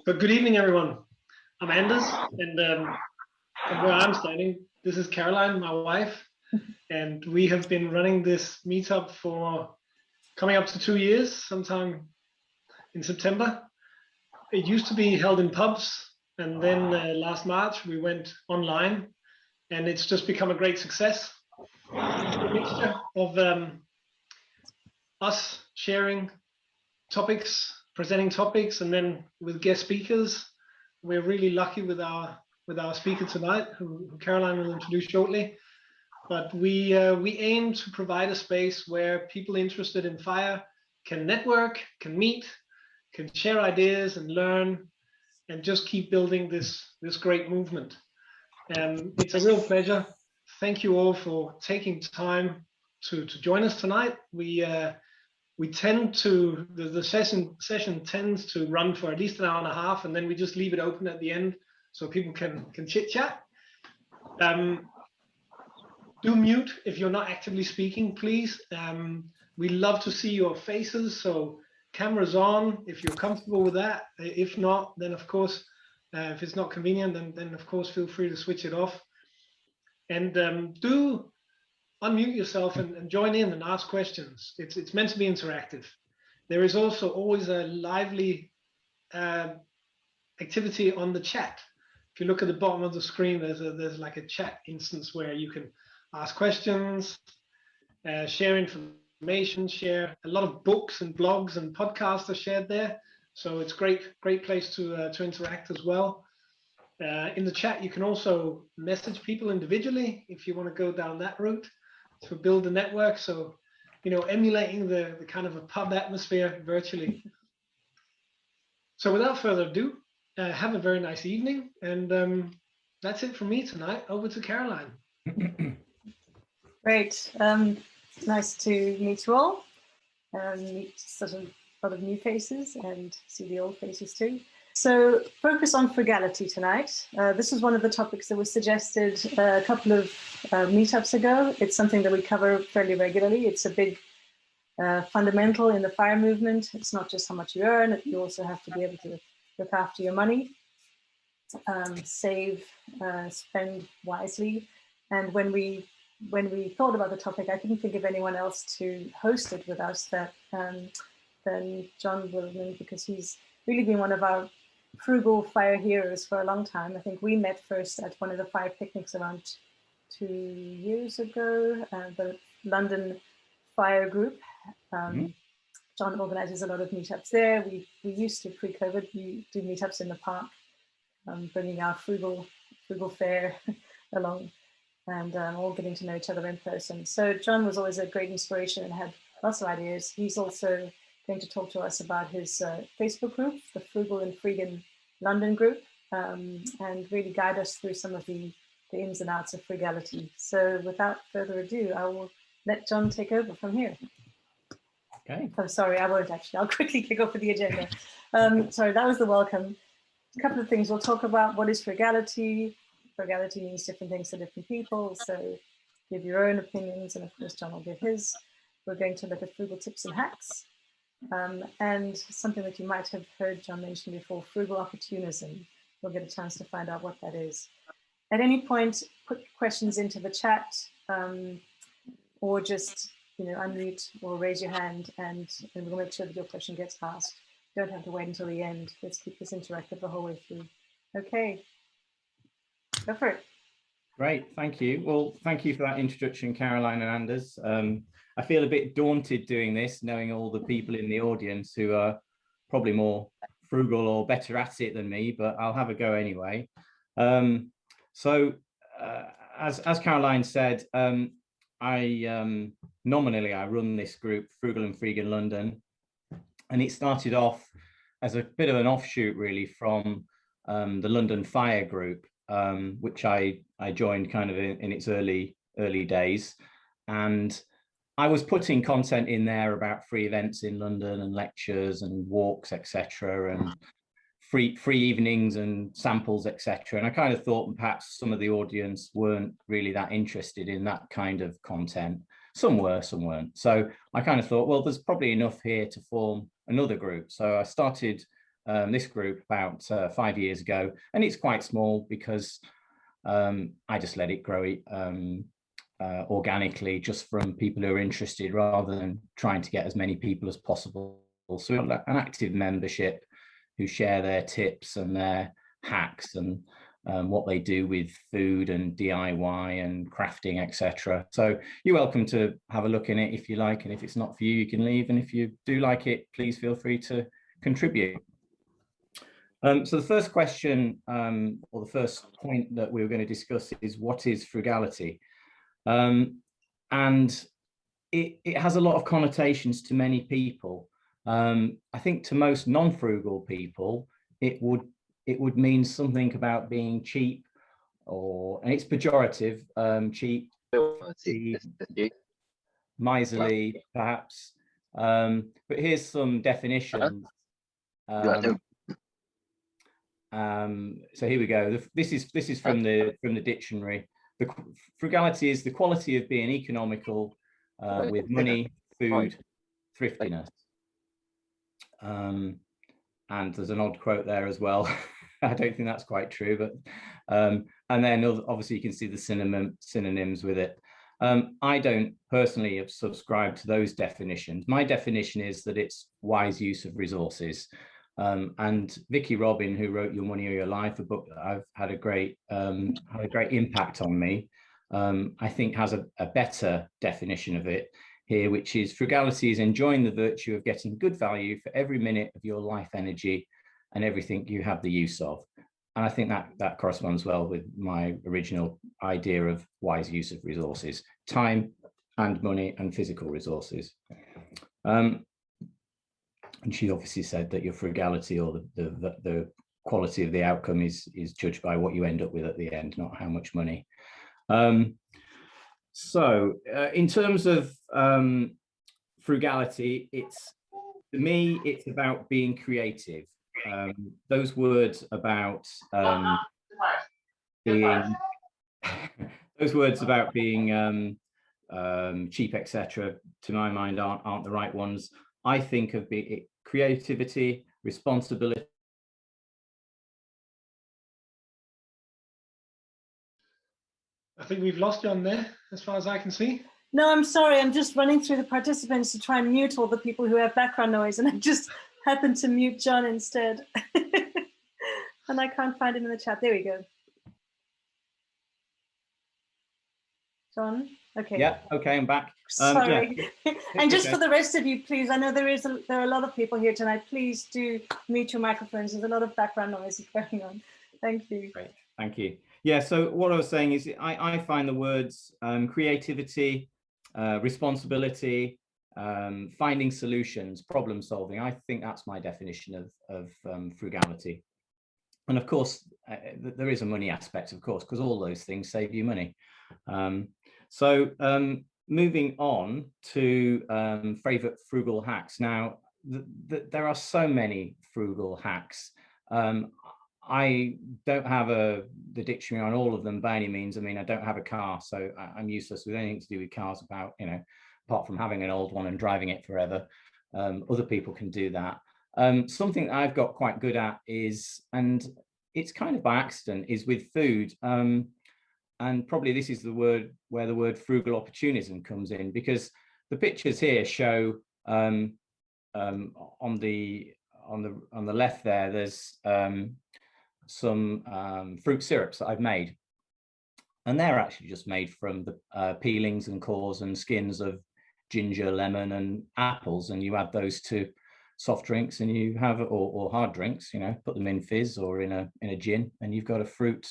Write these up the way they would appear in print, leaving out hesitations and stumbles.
But good evening, everyone. I'm Anders, and from where I'm standing, this is Caroline, my wife, and we have been running this meetup for coming up to 2 years, sometime in September. It used to be held in pubs, and then last March we went online, and it's just become a great success. It's a mixture of us sharing topics, presenting topics, and then with guest speakers. We're really lucky with our speaker tonight, who Caroline will introduce shortly. But we aim to provide a space where people interested in fire can network, can meet, can share ideas and learn, and just keep building this great movement. It's a real pleasure. Thank you all for taking time to join us tonight. We tend to, the session tends to run for at least an hour and a half, and then we just leave it open at the end so people can chit chat. Do mute if you're not actively speaking, please. We love to see your faces, so cameras on if you're comfortable with that. If not, then of course, if it's not convenient, then of course feel free to switch it off. And do unmute yourself and join in and ask questions. It's meant to be interactive. There is also always a lively activity on the chat. If you look at the bottom of the screen, there's like a chat instance where you can ask questions, share information, share a lot of books and blogs and podcasts are shared there. So it's great place to interact as well. In the chat, you can also message people individually if you want to go down that route to build a network. So, you know, emulating the kind of a pub atmosphere virtually. So without further ado, have a very nice evening. And that's it from me tonight. Over to Caroline. Great. Nice to meet you all. Meet such a lot of new faces and see the old faces too. So focus on frugality tonight. This is one of the topics that was suggested a couple of meetups ago. It's something that we cover fairly regularly. It's a big fundamental in the FIRE movement. It's not just how much you earn, you also have to be able to look after your money, save, spend wisely. And when we thought about the topic, I couldn't think of anyone else to host it with us than John William, because he's really been one of our frugal fire heroes for a long time. I think we met first at one of the fire picnics around 2 years ago, the London Fire Group. John organizes a lot of meetups there. We used to, pre-COVID, do meetups in the park, bringing our frugal fare along and all getting to know each other in person. So John was always a great inspiration and had lots of ideas. He's also going to talk to us about his Facebook group, the Frugal and Freegan London group, and really guide us through some of the ins and outs of frugality. So without further ado, I will let John take over from here. Okay. I'm sorry, I won't actually. I'll quickly kick off with the agenda. Sorry, that was the welcome. A couple of things. We'll talk about what is frugality. Frugality means different things to different people. So give your own opinions, and of course, John will give his. We're going to look at frugal tips and hacks. And something that you might have heard John mention before, frugal opportunism. We'll get a chance to find out what that is. At any point, put questions into the chat, or just unmute or raise your hand, and we'll make sure that your question gets asked. You don't have to wait until the end. Let's keep this interactive the whole way through. Okay, go for it. Great, thank you. Well, thank you for that introduction, Caroline and Anders. I feel a bit daunted doing this, knowing all the people in the audience who are probably more frugal or better at it than me, but I'll have a go anyway. So as Caroline said, nominally I run this group, Frugal and Freegan London, and it started off as a bit of an offshoot really from the London Fire Group, which I joined kind of in its early days. And I was putting content in there about free events in London and lectures and walks, etc., and free evenings and samples, etc. And I kind of thought perhaps some of the audience weren't really that interested in that kind of content. Some were, some weren't. So I kind of thought, well, there's probably enough here to form another group. So I started this group about 5 years ago, and it's quite small because I just let it grow organically, just from people who are interested, rather than trying to get as many people as possible. So we've got an active membership who share their tips and their hacks and what they do with food and DIY and crafting, etc. So you're welcome to have a look in it if you like, and if it's not for you, you can leave. And if you do like it, please feel free to contribute. So the first question, or the first point that we were going to discuss, is what is frugality? And it has a lot of connotations to many people. I think to most non-frugal people, it would mean something about being cheap, and it's pejorative, cheap, miserly, perhaps. But here's some definitions. So here we go. This is from the dictionary. Frugality is the quality of being economical with money, food, thriftiness. And there's an odd quote there as well. I don't think that's quite true, but and then obviously you can see the synonyms with it. I don't personally subscribe to those definitions. My definition is that it's wise use of resources. And Vicky Robin, who wrote Your Money or Your Life, a book that I've had a great impact on me, I think has a better definition of it here, which is frugality is enjoying the virtue of getting good value for every minute of your life energy and everything you have the use of. And I think that corresponds well with my original idea of wise use of resources, time and money and physical resources. And she obviously said that your frugality, or the quality of the outcome, is judged by what you end up with at the end, not how much money. So in terms of frugality, to me, it's about being creative. Those words about being cheap, etc., to my mind aren't the right ones. I think of creativity, responsibility. I think we've lost John there, as far as I can see. No, I'm sorry. I'm just running through the participants to try and mute all the people who have background noise, and I just happened to mute John instead. And I can't find him in the chat. There we go. John? Okay. Yeah, okay, I'm back. Sorry. Yeah. And just for the rest of you, please, I know there are a lot of people here tonight. Please do mute your microphones. There's a lot of background noise going on. Thank you. Great, thank you. Yeah, so what I was saying is I find the words creativity, responsibility, finding solutions, problem solving. I think that's my definition of frugality. And of course, there is a money aspect, of course, because all those things save you money. So moving on to favorite frugal hacks. Now, there are so many frugal hacks. I don't have the dictionary on all of them by any means. I mean, I don't have a car, so I'm useless with anything to do with cars, apart from having an old one and driving it forever. Other people can do that. Something that I've got quite good at is, and it's kind of by accident, is with food. And probably this is where the word frugal opportunism comes in, because the pictures here show on the left there, there's some fruit syrups that I've made, and they're actually just made from the peelings and cores and skins of ginger, lemon, and apples, and you add those to soft drinks, and you have, or hard drinks, put them in fizz or in a gin, and you've got a fruit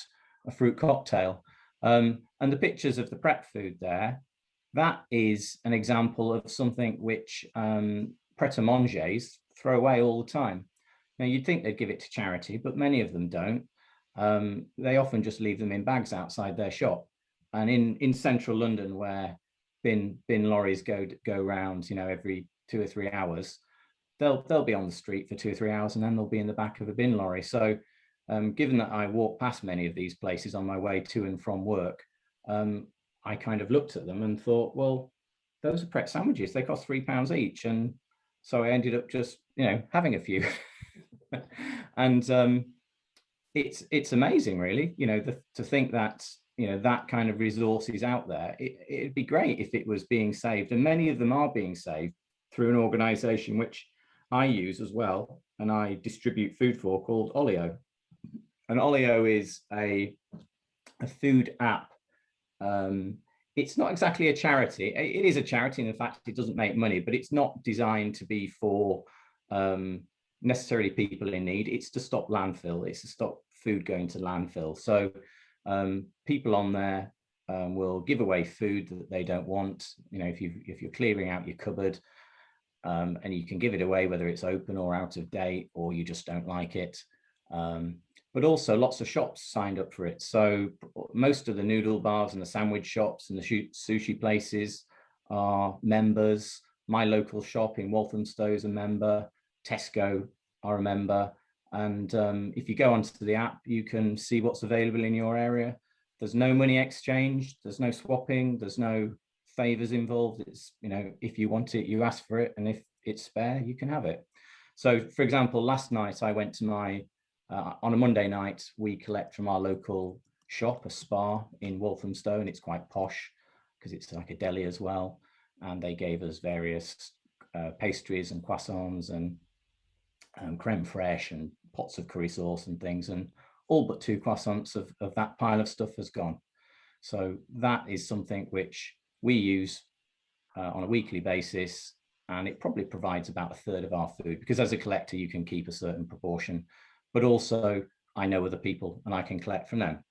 cocktail. And the pictures of the prep food there, that is an example of something which pret-a-mangers throw away all the time. Now, you'd think they'd give it to charity, but many of them don't. They often just leave them in bags outside their shop. And in central London, where bin lorries go round, every 2 or 3 hours, they'll be on the street for 2 or 3 hours, and then they'll be in the back of a bin lorry. So given that I walk past many of these places on my way to and from work, I kind of looked at them and thought, well, those are Pret sandwiches. They cost £3 each. And so I ended up just, having a few. And it's amazing, really, to think that, that kind of resource is out there. It'd be great if it was being saved, and many of them are being saved through an organization which I use as well, and I distribute food for, called Olio. And Olio is a food app. It's not exactly a charity. It is a charity, and in fact, it doesn't make money, but it's not designed to be for necessarily people in need. It's to stop landfill. It's to stop food going to landfill. So people on there will give away food that they don't want. If you're clearing out your cupboard, and you can give it away, whether it's open or out of date, or you just don't like it. But also lots of shops signed up for it. So most of the noodle bars and the sandwich shops and the sushi places are members. My local shop in Walthamstow is a member. Tesco are a member. And if you go onto the app, you can see what's available in your area. There's no money exchanged. There's no swapping. There's no favors involved. It's, if you want it, you ask for it. And if it's spare, you can have it. So, for example, last night I went to my on a Monday night, we collect from our local shop, a spa in Walthamstow, and it's quite posh because it's like a deli as well. And they gave us various pastries and croissants and creme fraiche and pots of curry sauce and things. And all but 2 croissants of that pile of stuff has gone. So that is something which we use on a weekly basis. And it probably provides about 1/3 of our food, because as a collector, you can keep a certain proportion. But also I know other people and I can collect from them.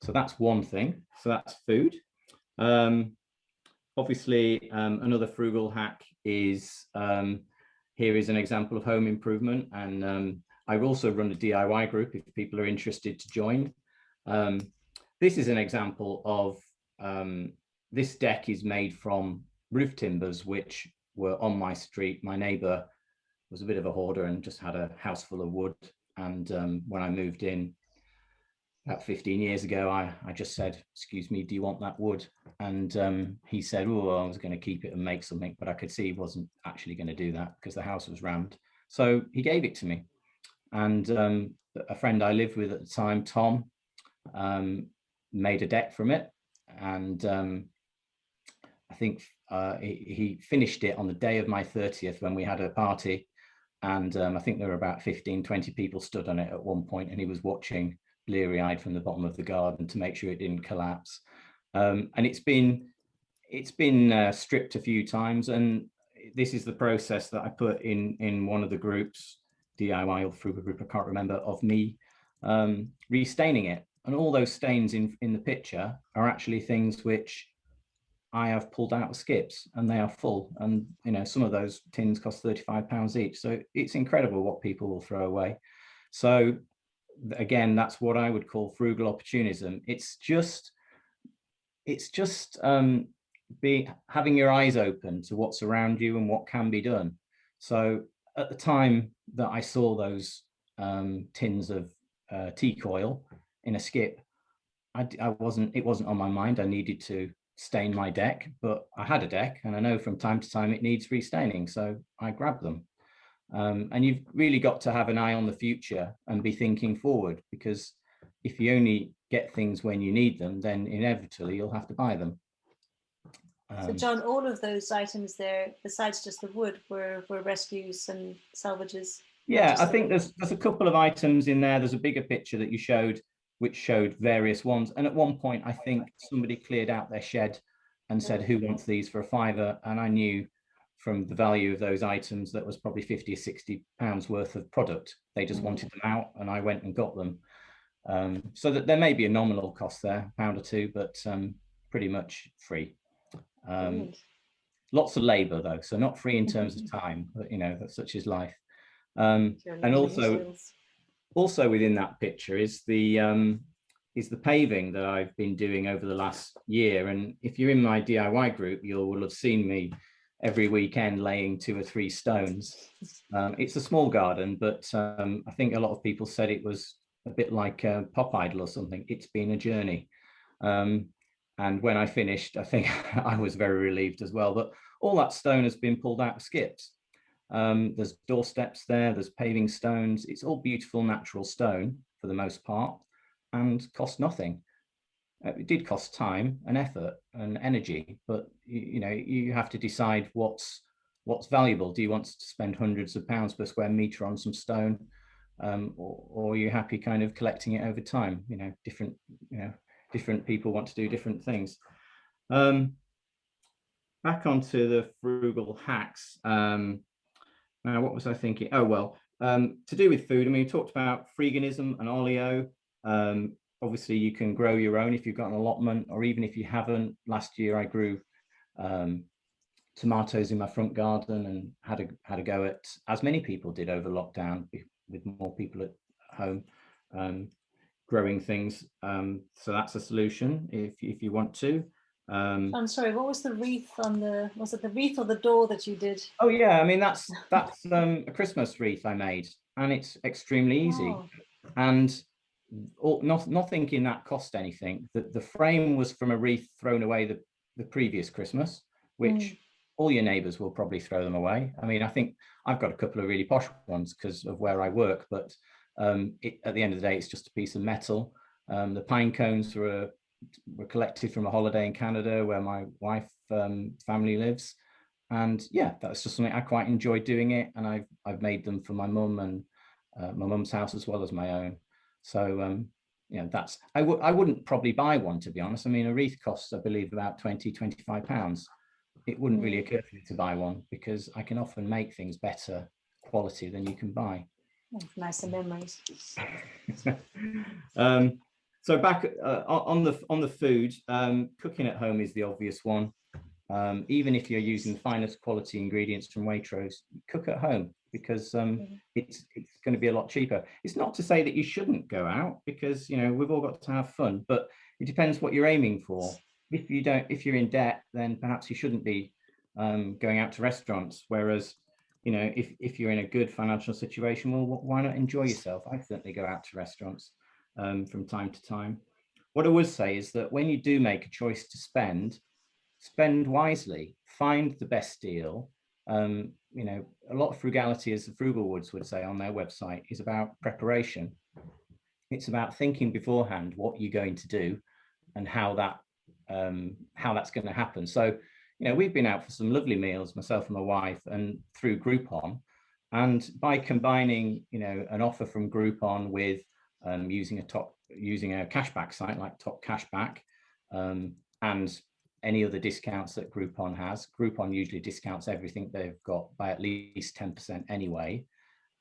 So that's one thing. So that's food. Obviously, another frugal hack is, here is an example of home improvement. And I also run a DIY group if people are interested to join. This is an example of, this deck is made from roof timbers, which were on my street. My neighbor was a bit of a hoarder and just had a house full of wood. And when I moved in about 15 years ago, I just said, "Excuse me, do you want that wood?" And he said, "Oh, I was going to keep it and make something," but I could see he wasn't actually going to do that because the house was rammed. So he gave it to me. And a friend I lived with at the time, Tom, made a deck from it. And I think he finished it on the day of my 30th when we had a party. And I think there were about 15, 20 people stood on it at one point, and he was watching bleary-eyed from the bottom of the garden to make sure it didn't collapse. And it's been stripped a few times, and this is the process that I put in one of the groups, DIY or Frugal group, I can't remember, of me restaining it. And all those stains in the picture are actually things which I have pulled out of skips, and they are full. And some of those tins cost £35 each. So it's incredible what people will throw away. So again, that's what I would call frugal opportunism. It's just having your eyes open to what's around you and what can be done. So at the time that I saw those tins of teak oil in a skip, it wasn't on my mind. I needed to stain my deck, but I had a deck, and I know from time to time it needs restaining, so I grabbed them. And you've really got to have an eye on the future and be thinking forward, because if you only get things when you need them, then inevitably you'll have to buy them. So John, all of those items there, besides just the wood, were rescues and salvages? Yeah, I think there's a couple of items in there. There's a bigger picture that you showed, which showed various ones. And at one point, I think somebody cleared out their shed and said, "Who wants these for a £5?" And I knew from the value of those items that was probably 50 or 60 pounds worth of product. They just wanted them out, and I went and got them. So that there may be a nominal cost there, £1 or £2, but pretty much free. Lots of labor though, so not free in terms of time, but such is life. And also within that picture is the paving that I've been doing over the last year. And if you're in my DIY group, you will have seen me every weekend laying 2 or 3 stones. It's a small garden, but I think a lot of people said it was a bit like a pop idol or something. It's been a journey. And when I finished, I think I was very relieved as well. But all that stone has been pulled out of skips. There's doorsteps there, there's paving stones. It's all beautiful natural stone for the most part and cost nothing. It did cost time and effort and energy, but you know, you have to decide what's valuable. Do you want to spend hundreds of pounds per square meter on some stone, or are you happy kind of collecting it over time? You know, different people want to do different things. Back onto the frugal hacks. Now, what was I thinking? Oh, well, to do with food, I mean, we talked about veganism and oleo. Obviously, you can grow your own if you've got an allotment, or even if you haven't. Last year, I grew tomatoes in my front garden and had a go at, as many people did over lockdown, with more people at home, growing things. So that's a solution if you want to. I'm sorry, what was the wreath on the, was it the wreath or the door that you did? Oh yeah, I mean, that's a Christmas wreath I made, and it's extremely easy. Oh. And not thinking that cost anything. The frame was from a wreath thrown away the previous Christmas, which all your neighbors will probably throw them away. I mean, I think I've got a couple of really posh ones because of where I work, but at the end of the day, it's just a piece of metal. The pine cones were collected from a holiday in Canada where my wife family lives. And yeah, that's just something I quite enjoy doing it. And I've made them for my mum and my mum's house as well as my own. So you know, that's, I wouldn't probably buy one, to be honest. I mean, a wreath costs, I believe, about 20-25 pounds. It wouldn't really occur to me to buy one because I can often make things better quality than you can buy. Nicer memories. So back on the food, cooking at home is the obvious one. Even if you're using the finest quality ingredients from Waitrose, cook at home because it's going to be a lot cheaper. It's not to say that you shouldn't go out because, you know, we've all got to have fun, but it depends what you're aiming for. If you're in debt, then perhaps you shouldn't be going out to restaurants. Whereas, you know, if you're in a good financial situation, well, why not enjoy yourself? I certainly go out to restaurants from time to time. What I would say is that when you do make a choice to spend wisely, find the best deal. You know, a lot of frugality, as the Frugal Woods would say on their website, is about preparation. It's about thinking beforehand what you're going to do and how that's going to happen. So, you know, we've been out for some lovely meals, myself and my wife, and through Groupon. And by combining, you know, an offer from Groupon with using a cashback site like Top Cashback, and any other discounts that Groupon has. Groupon usually discounts everything they've got by at least 10% anyway.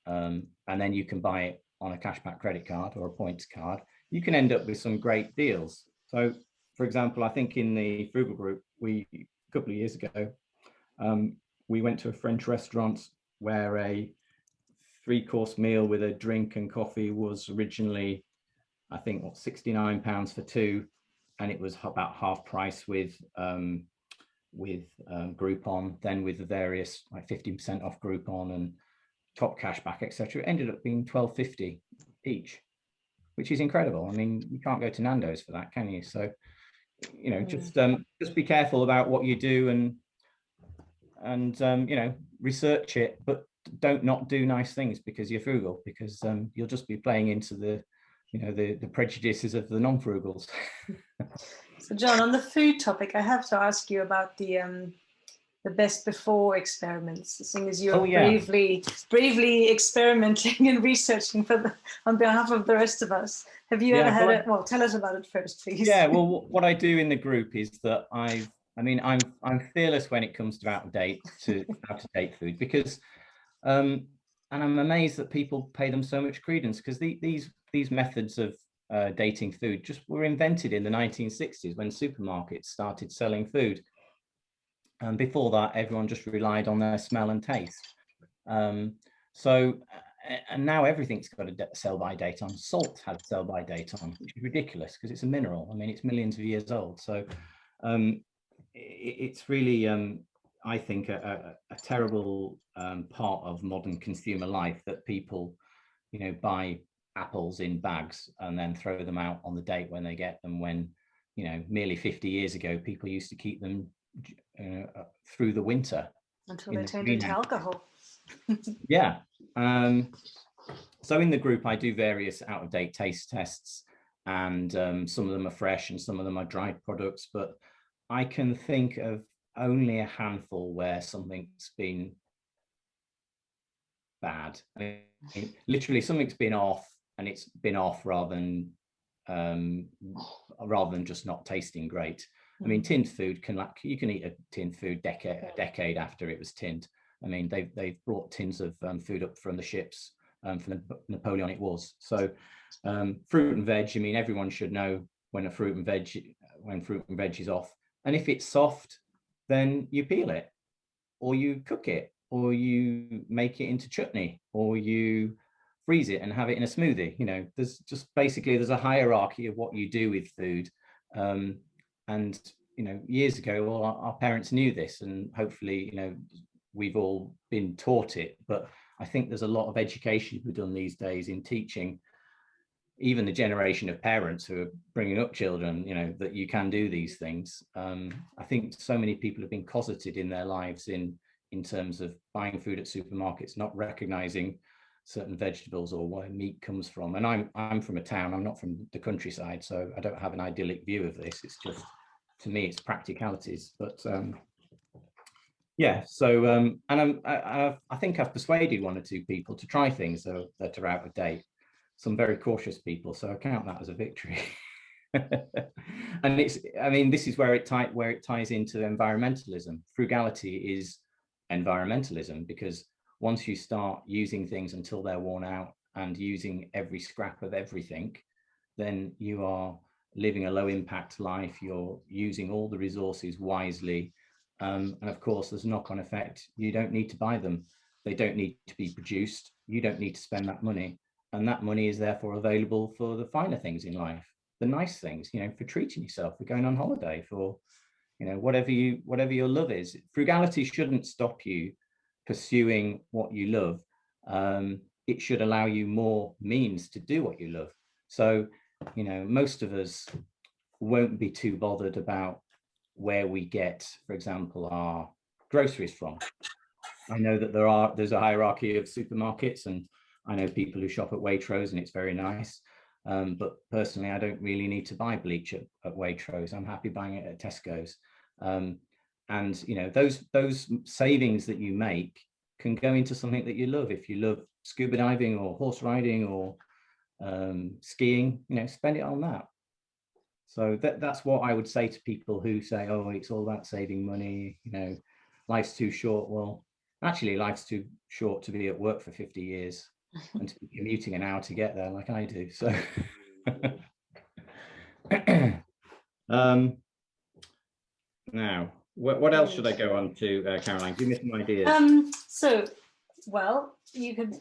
And then you can buy it on a cashback credit card or a points card. You can end up with some great deals. So, for example, I think in the Frugal group, a couple of years ago, we went to a French restaurant where a 3-course meal with a drink and coffee was originally, I think, £69 for two, and it was about half price with Groupon, then with the various like 15% off Groupon and Top Cashback, etc. It ended up being £12.50 each, which is incredible. I mean, you can't go to Nando's for that, can you? So, you know, just be careful about what you do and you know, research it, but don't not do nice things because you're frugal, because you'll just be playing into the, you know, the prejudices of the non-frugals. So John, on the food topic, I have to ask you about the best before experiments, seeing as you're bravely experimenting and researching on behalf of the rest of us. Have you ever had it? Well, tell us about it first, please. Yeah, well, what I do in the group is that I'm fearless when it comes to out of date food, because and I'm amazed that people pay them so much credence, because these methods of dating food just were invented in the 1960s when supermarkets started selling food. And before that, everyone just relied on their smell and taste. So, and now everything's got a sell-by date on. Salt has sell-by date on, which is ridiculous because it's a mineral. I mean, it's millions of years old. So it's really, I think, a terrible part of modern consumer life that people, you know, buy apples in bags and then throw them out on the date when they get them, when, you know, merely 50 years ago, people used to keep them through the winter until they turned into alcohol. Yeah. So in the group, I do various out-of-date taste tests, and some of them are fresh and some of them are dried products, but I can think of only a handful where something's been bad. I mean, literally something's been off, and it's been off rather than just not tasting great. I mean, tinned food you can eat a tinned food a decade after it was tinned. I mean, they've brought tins of food up from the ships from the Napoleonic Wars. So fruit and veg, I mean, everyone should know when fruit and veg is off. And if it's soft, then you peel it, or you cook it, or you make it into chutney, or you freeze it and have it in a smoothie. You know, there's a hierarchy of what you do with food. And, you know, years ago, well, our parents knew this, and hopefully, you know, we've all been taught it. But I think there's a lot of education we've done these days in teaching even the generation of parents who are bringing up children, you know, that you can do these things. I think so many people have been cosseted in their lives in terms of buying food at supermarkets, not recognizing certain vegetables or where meat comes from. And I'm from a town, I'm not from the countryside, so I don't have an idyllic view of this. It's just, to me, it's practicalities. But yeah, so and I think I've persuaded one or two people to try things that are out of date. Some very cautious people, so I count that as a victory. And I mean, this is where it ties into environmentalism. Frugality is environmentalism, because once you start using things until they're worn out and using every scrap of everything, then you are living a low impact life. You're using all the resources wisely. And of course, there's a knock-on effect. You don't need to buy them. They don't need to be produced. You don't need to spend that money. And that money is therefore available for the finer things in life, the nice things, you know, for treating yourself, for going on holiday, for, you know, whatever your love is. Frugality shouldn't stop you pursuing what you love. It should allow you more means to do what you love. So, you know, most of us won't be too bothered about where we get, for example, our groceries from. I know that there's a hierarchy of supermarkets, and I know people who shop at Waitrose, and it's very nice. But personally, I don't really need to buy bleach at Waitrose. I'm happy buying it at Tesco's. And you know, those savings that you make can go into something that you love. If you love scuba diving or horse riding or skiing, you know, spend it on that. So that's what I would say to people who say, oh, it's all about saving money, you know, life's too short. Well, actually, life's too short to be at work for 50 years and to be commuting an hour to get there like I do. So now, what else should I go on to, Caroline? Give me some ideas. So, well, you could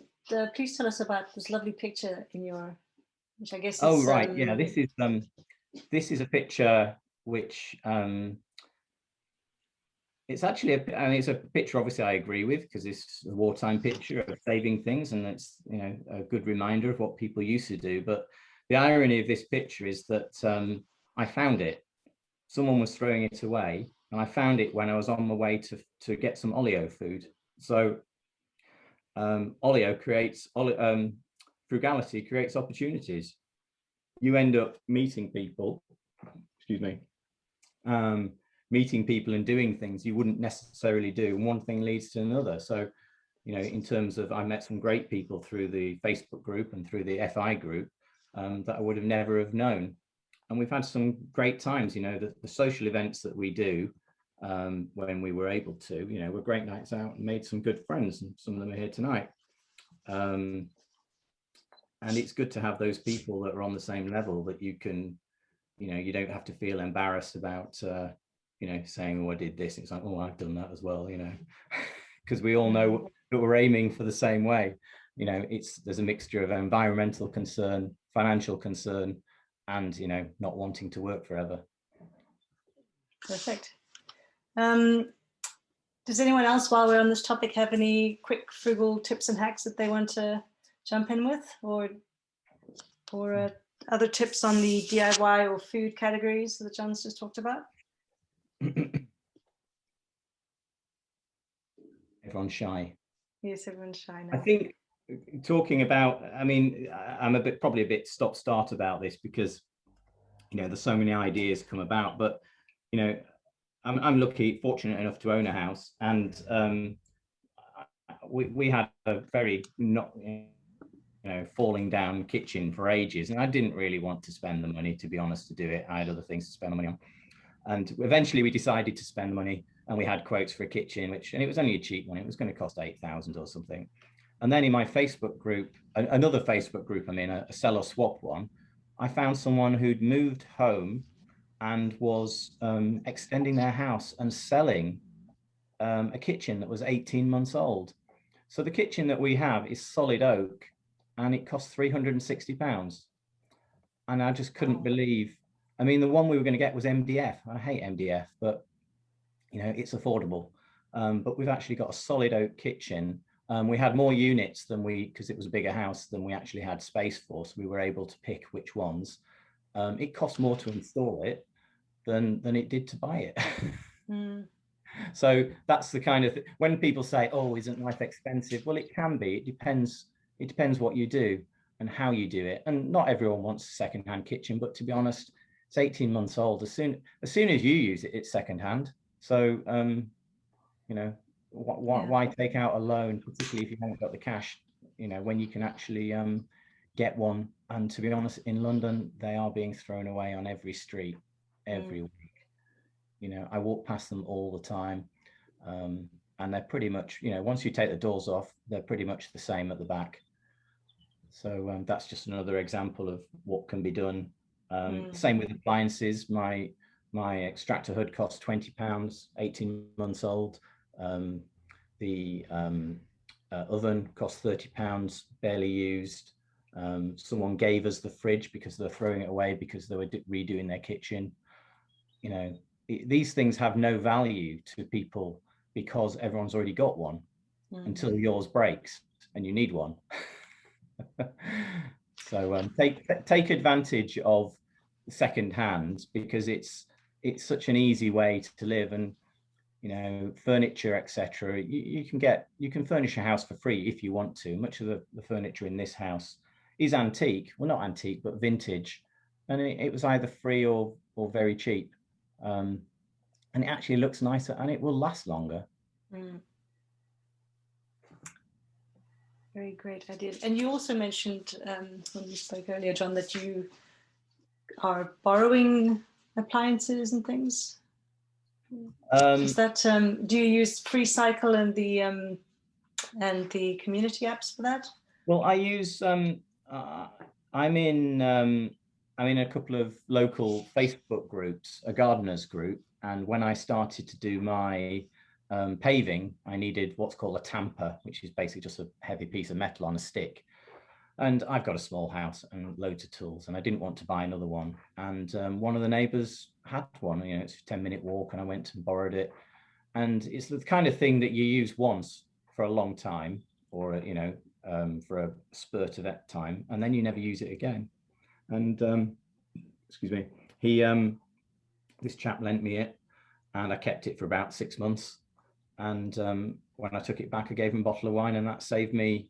please tell us about this lovely picture in your, which I guess is, oh, right. Yeah, this is a picture which it's actually it's a picture, obviously, I agree with, because it's a wartime picture of saving things, and it's, you know, a good reminder of what people used to do. But the irony of this picture is that I found it. Someone was throwing it away, and I found it when I was on my way to get some oleo food. So frugality creates opportunities. You end up meeting people, excuse me, meeting people and doing things you wouldn't necessarily do, and one thing leads to another. So, you know, in terms of, I met some great people through the Facebook group and through the FI group that I would have never have known. And we've had some great times. You know, the social events that we do when we were able to, you know, were great nights out and made some good friends, and some of them are here tonight. And it's good to have those people that are on the same level, that you can, you know, you don't have to feel embarrassed about you know, saying, oh, I did this. It's like, oh, I've done that as well, you know, because we all know that we're aiming for the same way. You know, there's a mixture of environmental concern, financial concern, and, you know, not wanting to work forever. Perfect. Does anyone else, while we're on this topic, have any quick frugal tips and hacks that they want to jump in with, or other tips on the DIY or food categories that John's just talked about? Everyone's shy. Yes, everyone's shy now. I think talking about, I mean, I'm probably a bit stop-start about this because, you know, there's so many ideas come about, but, you know, I'm lucky, fortunate enough to own a house, and we had a very falling down kitchen for ages, and I didn't really want to spend the money, to be honest, to do it. I had other things to spend the money on, and eventually we decided to spend the money, and we had quotes for a kitchen, and it was only a cheap one. It was going to cost 8,000 or something. And then in my Facebook group, another Facebook group I'm in, a sell or swap one, I found someone who'd moved home and was extending their house and selling a kitchen that was 18 months old. So the kitchen that we have is solid oak, and it cost £360. And I just couldn't believe. I mean, the one we were going to get was MDF. I hate MDF, but you know, it's affordable. But we've actually got a solid oak kitchen. We had more units than because it was a bigger house than we actually had space for. So we were able to pick which ones. It cost more to install it than it did to buy it. So that's the kind of when people say, "Oh, isn't life expensive?" Well, it can be. It depends. It depends what you do and how you do it. And not everyone wants a second-hand kitchen, but to be honest, it's 18 months old. As soon as you use it, it's second-hand. So you know, why take out a loan, particularly if you haven't got the cash? You know, when you can actually get one. And to be honest, in London, they are being thrown away on every street every week. You know, I walk past them all the time, and they're pretty much, you know, once you take the doors off, they're pretty much the same at the back. So that's just another example of what can be done. Same with appliances. My extractor hood costs £20, 18 months old. The oven costs £30, barely used. Someone gave us the fridge because they're throwing it away because they were redoing their kitchen. You know, these things have no value to people because everyone's already got one until yours breaks and you need one. So take advantage of second hand because it's such an easy way to live. And you know, furniture, etc. You can furnish a house for free if you want to. Much of the furniture in this house is antique. Well, not antique, but vintage, and it was either free or very cheap. And it actually looks nicer and it will last longer. Very great idea. And you also mentioned when we spoke earlier, John, that you are borrowing appliances and things. Is that do you use FreeCycle and the community apps for that? Well, I use I'm in a couple of local Facebook groups, a gardeners group, and when I started to do my paving, I needed what's called a tamper, which is basically just a heavy piece of metal on a stick. And I've got a small house and loads of tools, and I didn't want to buy another one. And one of the neighbours had one. You know, it's a 10-minute walk, and I went and borrowed it. And it's the kind of thing that you use once for a long time, or you know, for a spurt of that time, and then you never use it again. And excuse me, this chap lent me it, and I kept it for about 6 months. And when I took it back, I gave him a bottle of wine, and that saved me,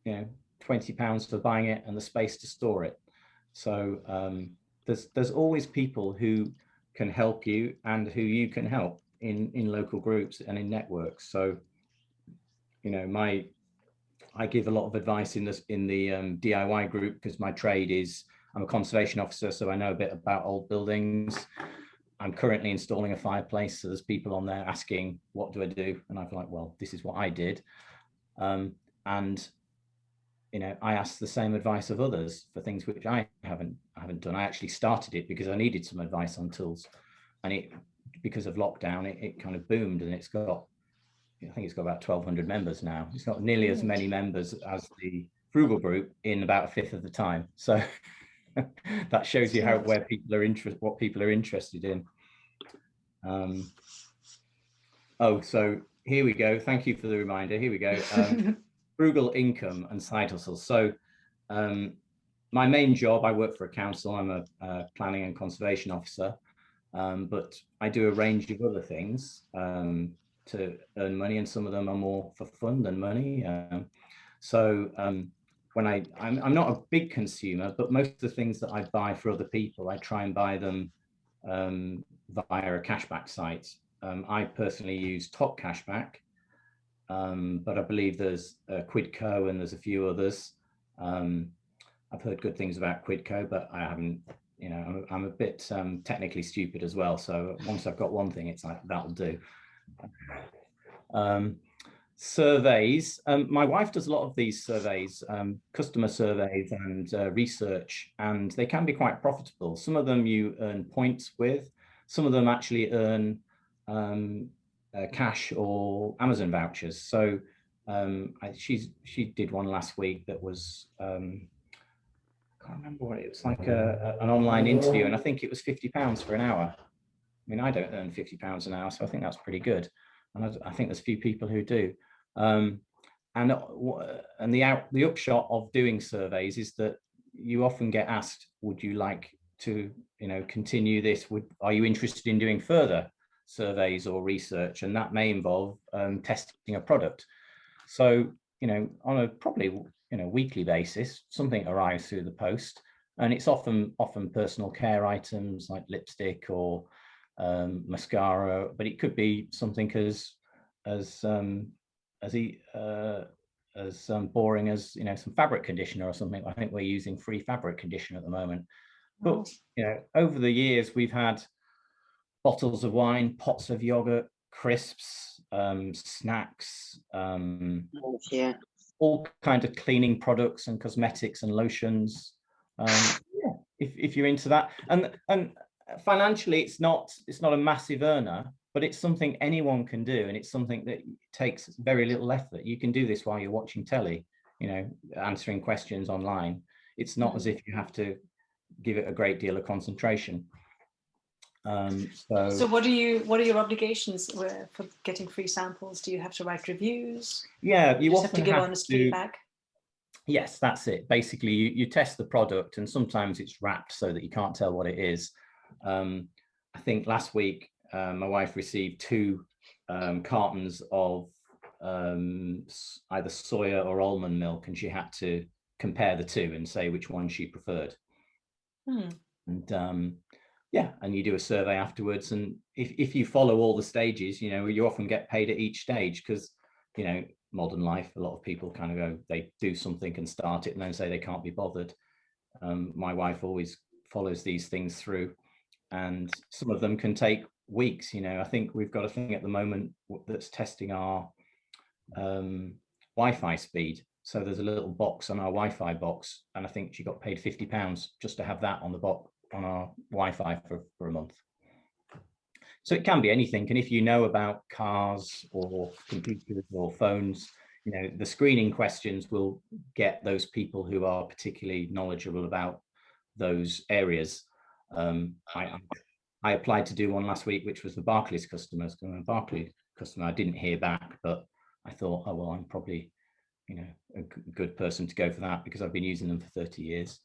you know, £20 for buying it and the space to store it. So there's always people who can help you and who you can help in local groups and in networks. So, you know, I give a lot of advice in the DIY group because my trade is I'm a conservation officer, so I know a bit about old buildings. I'm currently installing a fireplace, so there's people on there asking, what do I do? And I'm like, well, this is what I did. And you know, I ask the same advice of others for things which I haven't done. I actually started it because I needed some advice on tools, and because of lockdown, it kind of boomed, and it's got, I think it's got about 1,200 members now. It's got nearly as many members as the Frugal group in about a fifth of the time. So that shows you what people are interested in. Oh, so here we go. Thank you for the reminder. Here we go. Frugal income and side hustles. So my main job, I work for a council. I'm a planning and conservation officer, but I do a range of other things. to earn money, and some of them are more for fun than money. When I'm not a big consumer, but most of the things that I buy for other people, I try and buy them via a cashback site. I personally use Top Cashback, but I believe there's Quidco and there's a few others. I've heard good things about Quidco, but I haven't, you know, I'm a bit technically stupid as well. So once I've got one thing, it's like, that'll do. Surveys. My wife does a lot of these surveys, customer surveys and research, and they can be quite profitable. Some of them you earn points with, some of them actually earn cash or Amazon vouchers. So she did one last week that was, I can't remember what it was, like an online interview, and I think it was £50 for an hour. I mean, I don't earn £50 an hour, so I think that's pretty good. And I think there's a few people who do. And the upshot of doing surveys is that you often get asked, would you like to, you know, continue this? Are you interested in doing further surveys or research? And that may involve testing a product. So, you know, on a probably, you know, weekly basis, something arrives through the post, and it's often personal care items like lipstick or mascara, but it could be something as boring as, you know, some fabric conditioner or something. I think we're using free fabric conditioner at the moment. But you know, over the years we've had bottles of wine, pots of yogurt, crisps, snacks, all kinds of cleaning products and cosmetics and lotions. Yeah, if you're into that, and financially it's not a massive earner, but it's something anyone can do, and it's something that takes very little effort. You can do this while you're watching telly, you know, answering questions online. It's not as if you have to give it a great deal of concentration. So what are your obligations for getting free samples? Do you have to write reviews? Yeah, you have to give honest feedback. Yes, that's it. Basically, you test the product, and sometimes it's wrapped so that you can't tell what it is. I think last week my wife received 2 cartons of either soya or almond milk, and she had to compare the two and say which one she preferred. And yeah, and you do a survey afterwards, and if you follow all the stages, you know, you often get paid at each stage, because, you know, modern life, a lot of people kind of go, they do something and start it and then say they can't be bothered. My wife always follows these things through, and some of them can take weeks. You know, I think we've got a thing at the moment that's testing our Wi-Fi speed. So there's a little box on our Wi-Fi box, and I think she got paid £50 just to have that on the box on our Wi-Fi for a month. So it can be anything. And if you know about cars or computers or phones, you know, the screening questions will get those people who are particularly knowledgeable about those areas. I applied to do one last week, which was the Barclays customers. I'm a Barclays customer. I didn't hear back, but I thought, oh, well, I'm probably, you know, a good person to go for that, because I've been using them for 30 years.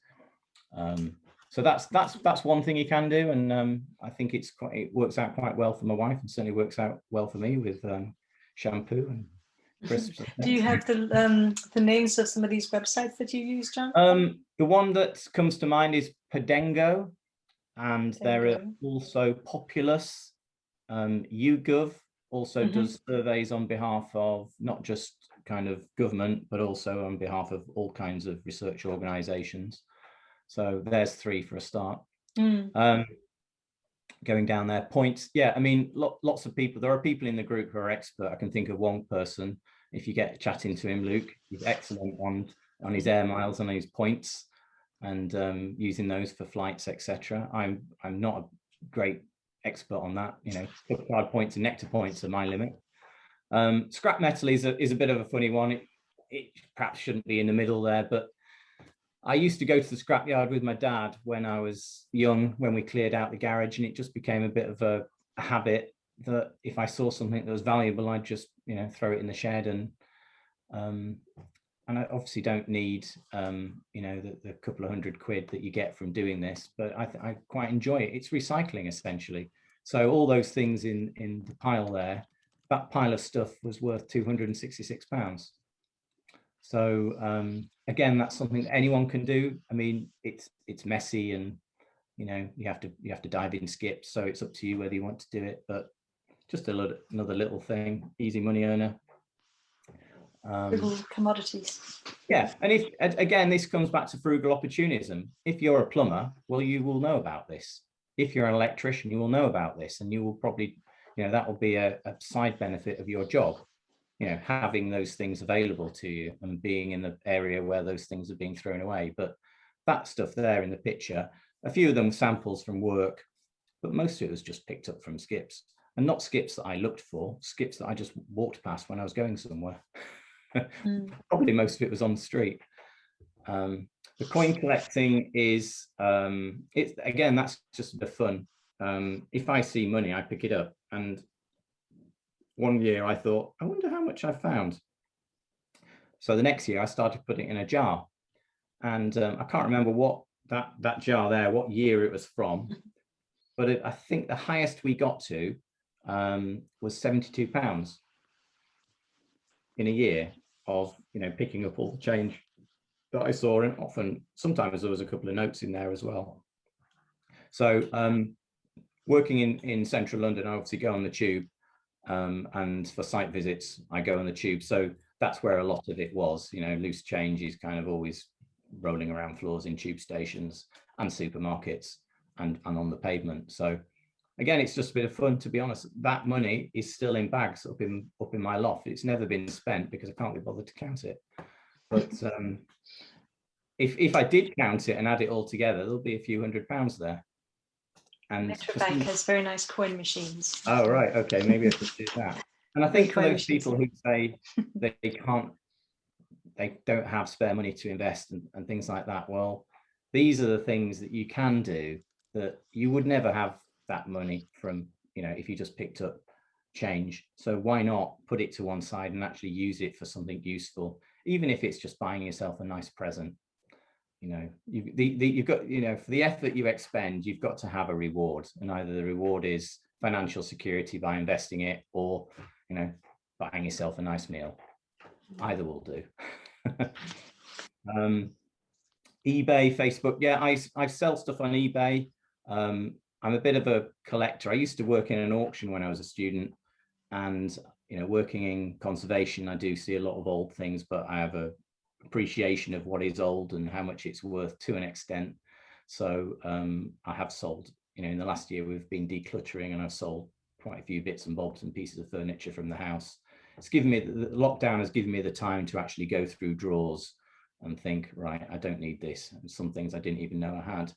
So that's one thing you can do, and I think it works out quite well for my wife, and certainly works out well for me with shampoo and crisps. Do you have the names of some of these websites that you use, John? The one that comes to mind is Podengo, and there are also Populous. YouGov also does surveys on behalf of not just kind of government, but also on behalf of all kinds of research organizations. So there's 3 for a start. Going down there, points. Yeah, I mean, lots of people. There are people in the group who are expert. I can think of one person. If you get chatting to him, Luke, he's excellent on his air miles and his points, and using those for flights, etc. I'm not a great expert on that. You know, card points and nectar points are my limit. Scrap metal is a bit of a funny one. It perhaps shouldn't be in the middle there, but I used to go to the scrapyard with my dad when I was young, when we cleared out the garage, and it just became a bit of a habit that if I saw something that was valuable, I'd just, you know, throw it in the shed. And I obviously don't need, you know, the couple of £100 that you get from doing this, but I quite enjoy it. It's recycling essentially. So all those things in the pile there, that pile of stuff was worth £266. So again, that's something that anyone can do. I mean, it's messy, and you know, you have to dive in skips, so it's up to you whether you want to do it, but just another little thing, easy money earner. Commodities. Yeah, and if again, this comes back to frugal opportunism. If you're a plumber, well, you will know about this. If you're an electrician, you will know about this, and you will probably, you know, that will be a side benefit of your job, you know, having those things available to you and being in the area where those things are being thrown away. But that stuff there in the picture, a few of them samples from work, but most of it was just picked up from skips, and not skips that I looked for, skips that I just walked past when I was going somewhere. Probably most of it was on the street. The coin collecting is, it's again, that's just the fun. If I see money, I pick it up. And one year I thought, I wonder how much I found. So the next year I started putting it in a jar, and I can't remember what that jar there, what year it was from, but I think the highest we got to was £72 in a year of, you know, picking up all the change that I saw, and often sometimes there was a couple of notes in there as well. So working in central London, I obviously go on the tube, and for site visits I go on the tube, so that's where a lot of it was. You know, loose change is kind of always rolling around floors in tube stations and supermarkets and on the pavement. So again, it's just a bit of fun, to be honest. That money is still in bags up in my loft. It's never been spent because I can't be bothered to count it. But if I did count it and add it all together, there'll be a few £100 there. And Metro Bank has very nice coin machines. Oh, right. Okay, maybe I should do that. And I think for those people who say they don't have spare money to invest and things like that, well, these are the things that you can do that you would never have that money from, you know, if you just picked up change. So why not put it to one side and actually use it for something useful, even if it's just buying yourself a nice present. You know, you've got, you know, for the effort you expend, you've got to have a reward, and either the reward is financial security by investing it, or, you know, buying yourself a nice meal. Either will do. eBay, Facebook, yeah, I sell stuff on eBay. I'm a bit of a collector. I used to work in an auction when I was a student, and, you know, working in conservation, I do see a lot of old things, but I have a appreciation of what is old and how much it's worth to an extent. So I have sold, you know, in the last year we've been decluttering, and I've sold quite a few bits and bobs and pieces of furniture from the house. It's given me, the lockdown has given me the time to actually go through drawers and think, right, I don't need this. And some things I didn't even know I had.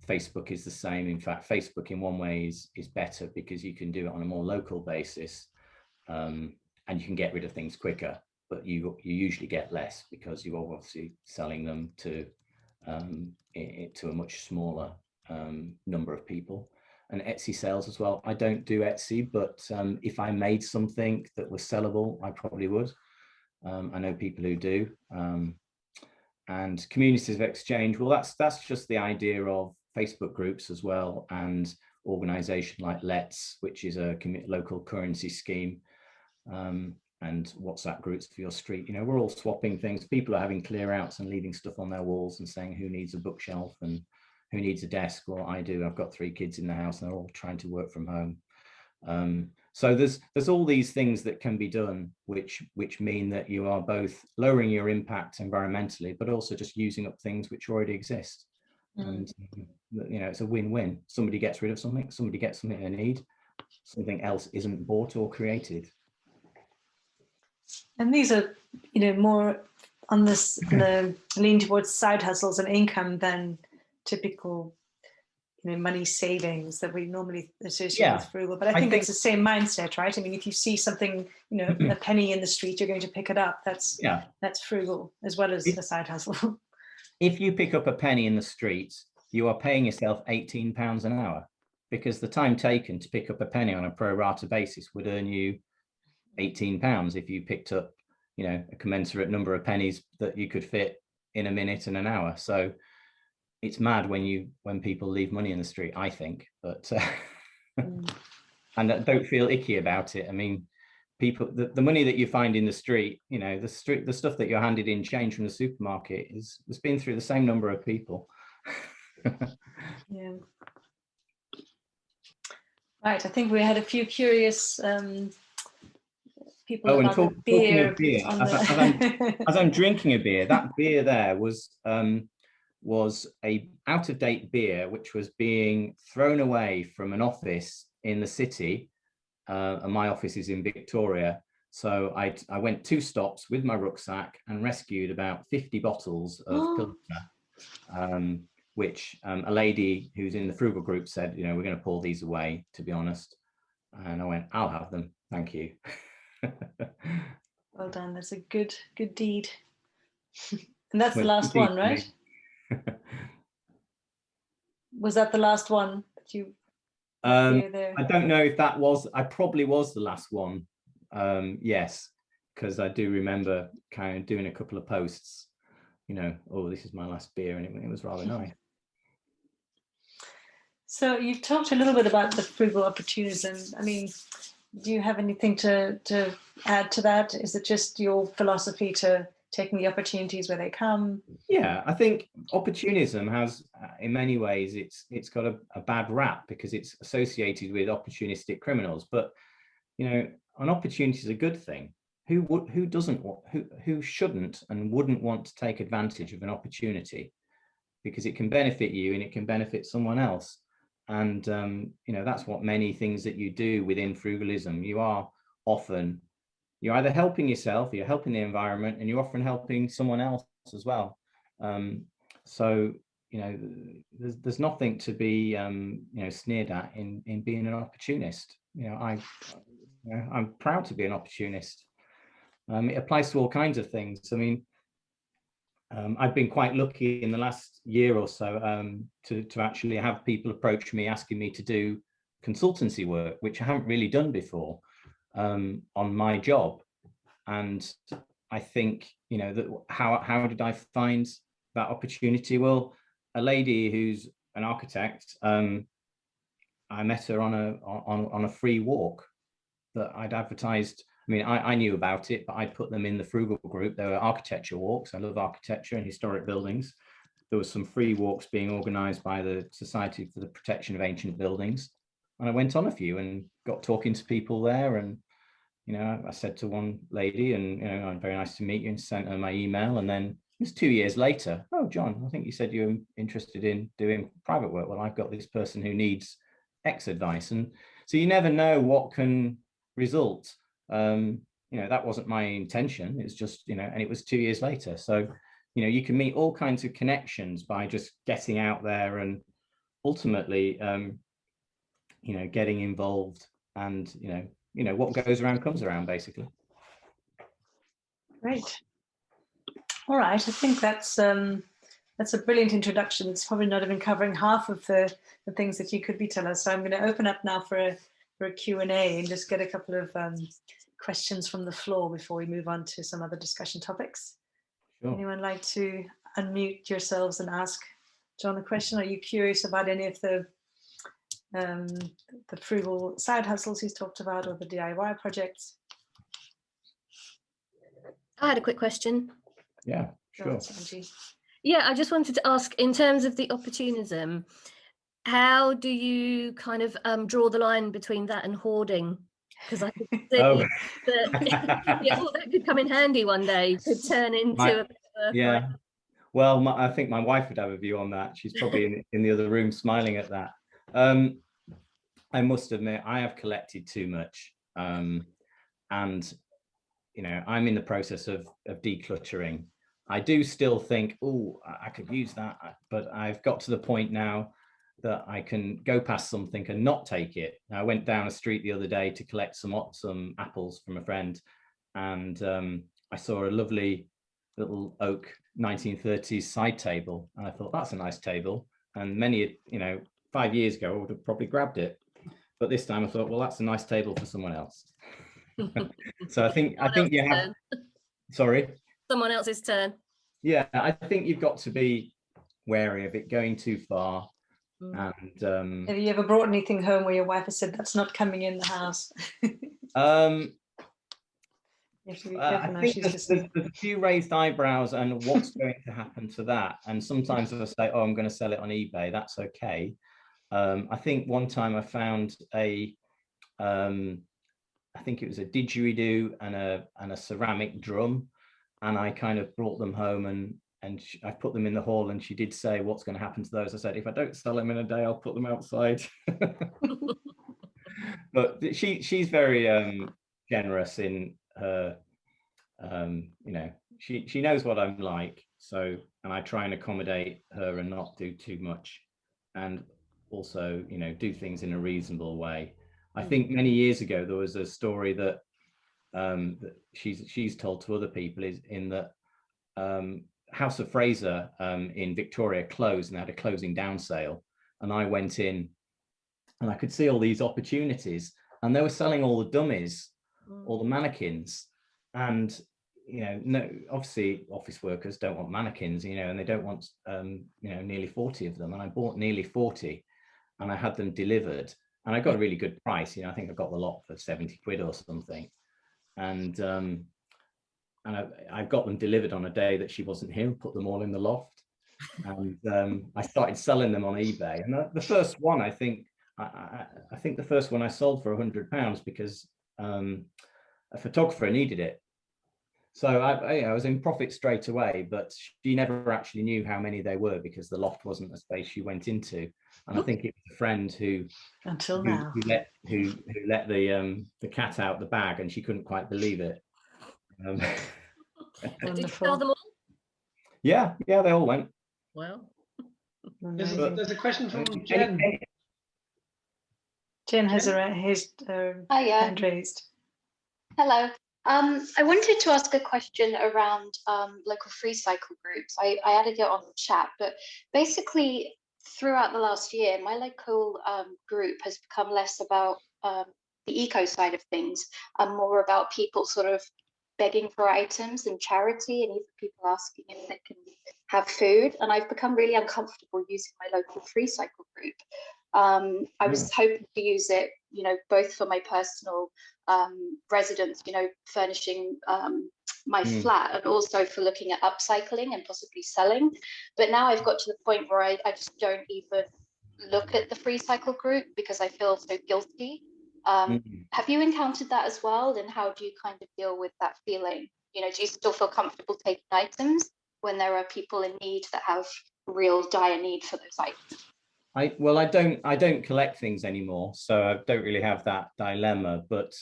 Facebook is the same. In fact, Facebook in one way is better because you can do it on a more local basis, and you can get rid of things quicker, but you usually get less because you're obviously selling them to a much smaller number of people. And Etsy sales as well. I don't do Etsy, but if I made something that was sellable, I probably would. I know people who do. And communities of exchange, well, that's just the idea of Facebook groups as well, and organization like Let's, which is a local currency scheme, and WhatsApp groups for your street. You know, we're all swapping things. People are having clear outs and leaving stuff on their walls and saying who needs a bookshelf and who needs a desk. Well, I do. I've got 3 kids in the house and they're all trying to work from home. So there's all these things that can be done, which mean that you are both lowering your impact environmentally, but also just using up things which already exist. And, you know, it's a win-win. Somebody gets rid of something, somebody gets something they need, something else isn't bought or created. And these are, you know, more on the lean towards side hustles and income than typical, you know, money savings that we normally associate with frugal. But I think it's the same mindset, right? I mean, if you see something, you know, a penny in the street, you're going to pick it up. That's frugal as well as a side hustle. If you pick up a penny in the street, you are paying yourself £18 an hour, because the time taken to pick up a penny on a pro rata basis would earn you £18 if you picked up, you know, a commensurate number of pennies that you could fit in a minute and an hour. So it's mad when people leave money in the street, I think. But and don't feel icky about it. I mean, people, the money that you find in the street, you know, the stuff that you're handed in change from the supermarket has been through the same number of people. Yeah. Right. I think we had a few curious people about the beer. Talking of beer, as I'm drinking a beer, that beer there was a out-of-date beer which was being thrown away from an office in the city, and my office is in Victoria. So I went 2 stops with my rucksack and rescued about 50 bottles of Pilsner, which a lady who's in the Frugal group said, you know, we're going to pull these away, to be honest. And I went, I'll have them, thank you. Well done. That's a good deed. And that's the last one, right? Was that the last one that you there? I don't know if that was, I probably was the last one. Yes, because I do remember kind of doing a couple of posts, you know, oh, this is my last beer, and it was rather nice. So you've talked a little bit about the frugal opportunism. I mean, do you have anything to add to that? Is it just your philosophy to taking the opportunities where they come? Yeah, I think opportunism has, in many ways, it's got a bad rap because it's associated with opportunistic criminals. But you know, an opportunity is a good thing. Who doesn't want, who shouldn't and wouldn't want to take advantage of an opportunity, because it can benefit you and it can benefit someone else. And you know, that's what many things that you do within frugalism, you're either helping yourself, you're helping the environment, and you're often helping someone else as well. So you know, there's nothing to be you know, sneered at in being an opportunist. You know, I'm proud to be an opportunist. It applies to all kinds of things. I mean, I've been quite lucky in the last year or so to actually have people approach me asking me to do consultancy work, which I haven't really done before, on my job. And I think, you know, that how did I find that opportunity? Well, a lady who's an architect, I met her on a free walk that I'd advertised. I mean, I knew about it, but I'd put them in the Frugal group. There were architecture walks. I love architecture and historic buildings. There was some free walks being organized by the Society for the Protection of Ancient Buildings. And I went on a few and got talking to people there. And, you know, I said to one lady, and, you know, very nice to meet you, and sent her my email. And then it was 2 years later, oh, John, I think you said you're interested in doing private work. Well, I've got this person who needs X advice. And so you never know what can result. You know, that wasn't my intention. It's just, you know, and it was 2 years later. So, you know, you can meet all kinds of connections by just getting out there and ultimately, you know, getting involved. And, you know, what goes around comes around, basically. Great. All right. I think that's a brilliant introduction. It's probably not even covering half of the things that you could be telling us. So I'm going to open up now for a Q&A and just get a couple of questions from the floor before we move on to some other discussion topics. Sure. Anyone like to unmute yourselves and ask John a question? Are you curious about any of the frugal side hustles he's talked about, or the DIY projects? I had a quick question. Yeah, sure. Yeah, I just wanted to ask, in terms of the opportunism, how do you kind of draw the line between that and hoarding? Because I could see that, yeah, well, that could come in handy one day, could turn into yeah. Well, I think my wife would have a view on that. She's probably in the other room smiling at that. I must admit, I have collected too much. And, you know, I'm in the process of decluttering. I do still think, oh, I could use that. But I've got to the point now that I can go past something and not take it. I went down a street the other day to collect some apples from a friend. And I saw a lovely little oak 1930s side table. And I thought, that's a nice table. And many, you know, 5 years ago, I would have probably grabbed it. But this time I thought, well, that's a nice table for someone else. So I think you have, sorry? Someone else's turn. Yeah, I think you've got to be wary of it going too far. And have you ever brought anything home where your wife has said that's not coming in the house? I think there's a few raised eyebrows and what's going to happen to that. And sometimes I say, oh, I'm going to sell it on eBay. That's okay. I think one time I found I think it was a didgeridoo and a ceramic drum, and I kind of brought them home and I put them in the hall, and she did say, what's going to happen to those? I said, if I don't sell them in a day, I'll put them outside. But she's very generous in her, you know, she knows what I'm like. So, and I try and accommodate her and not do too much, and also, you know, do things in a reasonable way. I think many years ago there was a story that that she's told to other people, is in that House of Fraser in Victoria closed, and they had a closing down sale, and I went in and I could see all these opportunities, and they were selling all the dummies, all the mannequins, and you know, no, obviously office workers don't want mannequins, you know, and they don't want you know, nearly 40 of them, and I bought nearly 40 and I had them delivered, and I got a really good price, you know, I think I got the lot for 70 quid or something, and I got them delivered on a day that she wasn't here, put them all in the loft, and I started selling them on eBay, and the first one, I think the first one I sold for £100 because a photographer needed it. So I was in profit straight away, but she never actually knew how many they were because the loft wasn't a space she went into. And I think it was a friend who let the cat out the bag, and she couldn't quite believe it. Did you sell them all? Yeah, they all went. Well, there's a question from Jen. Jen has his hand raised. Hello. I wanted to ask a question around local free cycle groups. I added it on the chat, but basically throughout the last year, my local group has become less about the eco side of things and more about people sort of begging for items and charity, and even people asking if they can have food. And I've become really uncomfortable using my local free cycle group. I was hoping to use it, you know, both for my personal residence, you know, furnishing my flat, and also for looking at upcycling and possibly selling. But now I've got to the point where I just don't even look at the free cycle group because I feel so guilty. Have you encountered that as well? And how do you kind of deal with that feeling? You know, do you still feel comfortable taking items when there are people in need that have real dire need for those items? I don't collect things anymore, so I don't really have that dilemma, but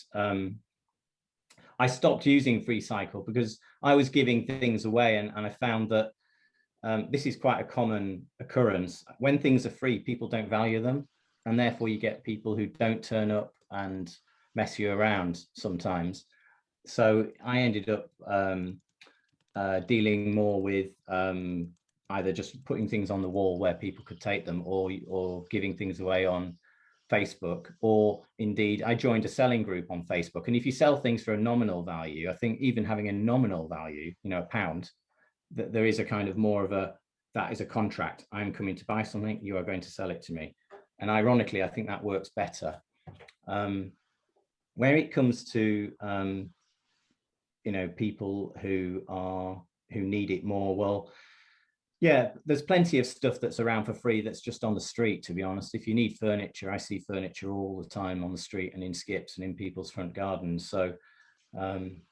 I stopped using free cycle because I was giving things away, and I found that this is quite a common occurrence. When things are free, people don't value them, and therefore you get people who don't turn up and mess you around sometimes. So I ended up dealing more with either just putting things on the wall where people could take them, or giving things away on Facebook, or indeed I joined a selling group on Facebook. And if you sell things for a nominal value, I think even having a nominal value, you know, £1, that there is a kind of more of that is a contract. I'm coming to buy something, you are going to sell it to me. And ironically, I think that works better. Where it comes to you know, people who need it more, well, yeah, there's plenty of stuff that's around for free that's just on the street, to be honest. If you need furniture, I see furniture all the time on the street and in skips and in people's front gardens. So you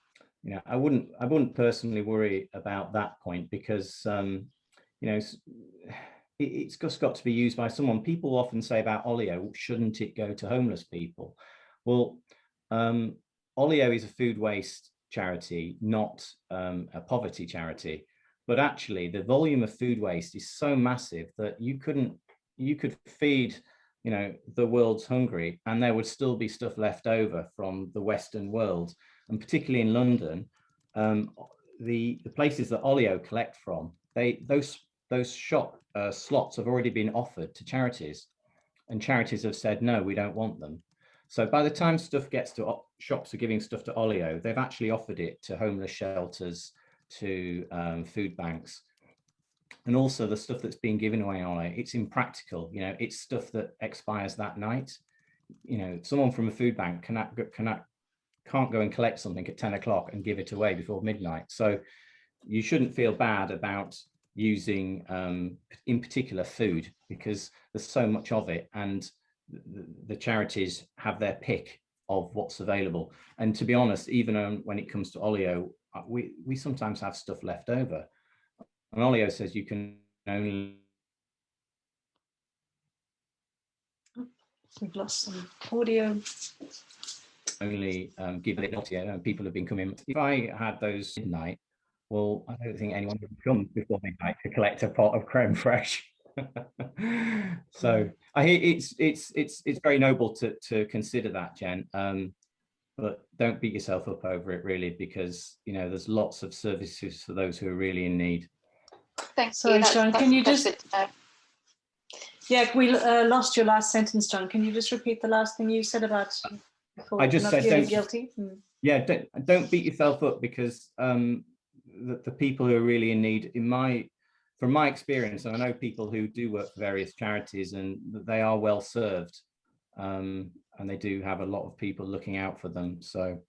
know, I wouldn't personally worry about that point, because you know, it's just got to be used by someone. People often say about Olio, shouldn't it go to homeless people? Well, Olio is a food waste charity, not a poverty charity. But actually, the volume of food waste is so massive that you could feed, you know, the world's hungry, and there would still be stuff left over from the Western world. And particularly in London, the places that Olio collect from, those shop slots have already been offered to charities, and charities have said no, we don't want them. So by the time stuff gets to shops are giving stuff to Olio, they've actually offered it to homeless shelters, to food banks. And also the stuff that's being given away on it, it's impractical. You know, it's stuff that expires that night. You know, someone from a food bank can't go and collect something at 10 o'clock and give it away before midnight. So you shouldn't feel bad about using, in particular, food, because there's so much of it, and the charities have their pick of what's available. And to be honest, even when it comes to oleo, we sometimes have stuff left over. And oleo says you can only... We've lost some audio. Only give it out, and people have been coming. If I had those midnight, well, I don't think anyone would come before midnight to collect a pot of creme fraiche. So I hear it's very noble to consider that, Jen. But don't beat yourself up over it, really, because you know there's lots of services for those who are really in need. Thanks. Sorry, John, can you just... Yeah, we lost your last sentence, John. Can you just repeat the last thing you said about I just not said feeling don't, guilty? Yeah, don't beat yourself up, because the people who are really in need, from my experience, and I know people who do work for various charities, and they are well served, and they do have a lot of people looking out for them. So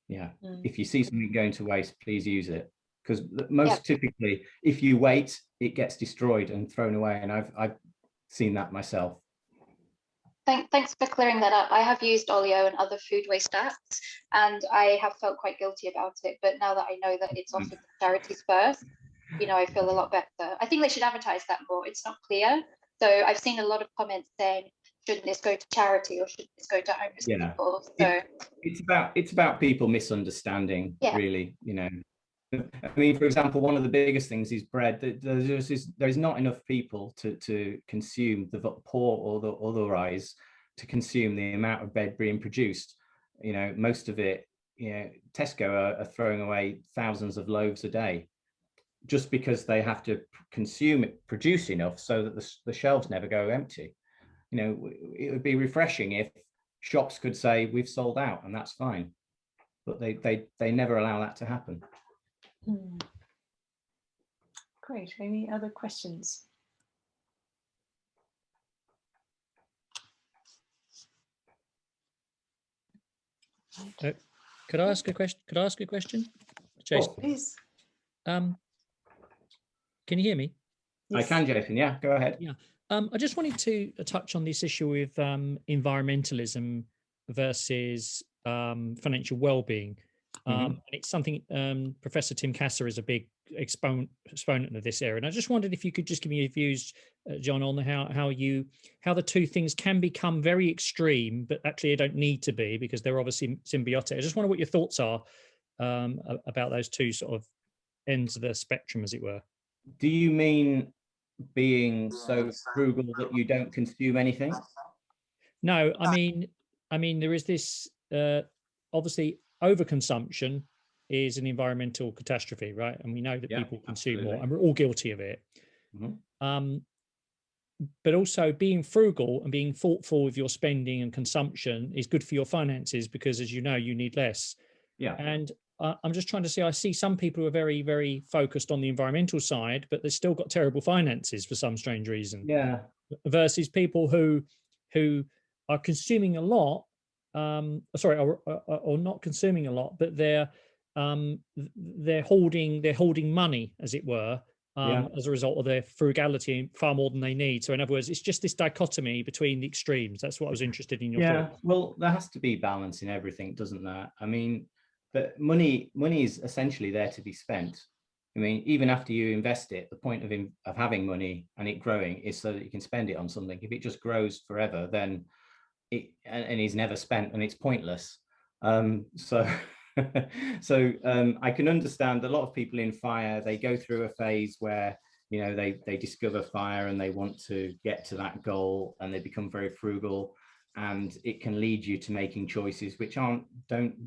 yeah, if you see something going to waste, please use it, because most typically, if you wait, it gets destroyed and thrown away, and I've seen that myself. Thanks for clearing that up. I have used oleo and other food waste apps, and I have felt quite guilty about it. But now that I know that it's offered to charities first, you know, I feel a lot better. I think they should advertise that more. It's not clear. So I've seen a lot of comments saying, shouldn't this go to charity or should this go to homeless people? So it's about people misunderstanding, really, you know. I mean, for example, one of the biggest things is bread. There's not enough people to consume, the poor or the otherwise, to consume the amount of bread being produced. You know, most of it, you know, Tesco are throwing away thousands of loaves a day, just because they have to produce enough so that the shelves never go empty. You know, it would be refreshing if shops could say we've sold out, and that's fine, but they never allow that to happen. Great. Any other questions? Could I ask a question? Jason, please. Can you hear me? Yes. I can, Jason. Yeah, go ahead. Yeah. I just wanted to touch on this issue with environmentalism versus financial well-being. And it's something Professor Tim Kasser is a big exponent of this area. And I just wondered if you could just give me your views, John, on how the two things can become very extreme, but actually they don't need to be, because they're obviously symbiotic. I just wonder what your thoughts are about those two sort of ends of the spectrum, as it were. Do you mean being so frugal that you don't consume anything? No, I mean there is this obviously overconsumption is an environmental catastrophe, right? And we know that people consume more, and we're all guilty of it. But also being frugal and being thoughtful with your spending and consumption is good for your finances, because, as you know, you need less. Yeah. And I'm just trying to say, I see some people who are very, very focused on the environmental side, but they've still got terrible finances for some strange reason. Yeah. Versus people who are consuming a lot, or not consuming a lot, but they're holding money, as it were, as a result of their frugality, far more than they need. So in other words, it's just this dichotomy between the extremes. That's what I was interested in your thoughts. Well, there has to be balance in everything, doesn't there? I mean, but money is essentially there to be spent. I mean, even after you invest it, the point of having money and it growing is so that you can spend it on something. If it just grows forever, then and is never spent, and it's pointless. So I can understand a lot of people in fire. They go through a phase where, you know, they discover fire and they want to get to that goal, and they become very frugal, and it can lead you to making choices which don't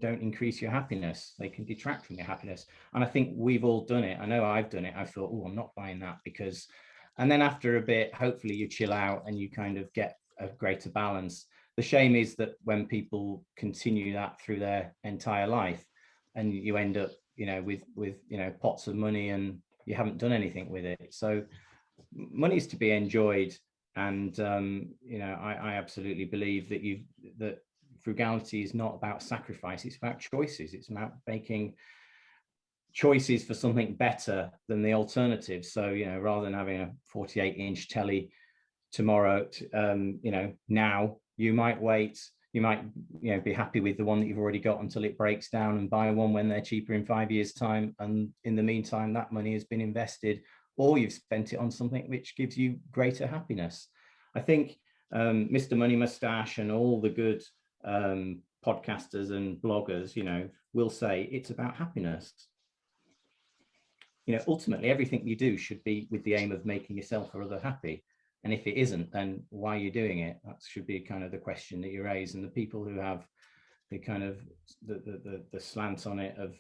increase your happiness. They can detract from your happiness. And I think we've all done it. I know I've done it. I thought, oh, I'm not buying that because, and then after a bit, hopefully you chill out and you kind of get a greater balance. The shame is that when people continue that through their entire life, and you end up, you know, with you know, pots of money and, you haven't done anything with it. So money is to be enjoyed. And you know, I absolutely believe that frugality is not about sacrifice, it's about choices. It's about making choices for something better than the alternative. So, you know, rather than having a 48-inch telly tomorrow, you know, now you might wait, you might, you know, be happy with the one that you've already got until it breaks down and buy one when they're cheaper in 5 years' time. And in the meantime, that money has been invested, or you've spent it on something which gives you greater happiness. I think Mr. Money Mustache and all the good podcasters and bloggers, you know, will say it's about happiness. You know, ultimately, everything you do should be with the aim of making yourself or other happy. And if it isn't, then why are you doing it? That should be kind of the question that you raise. And the people who have the kind of the slant on it of,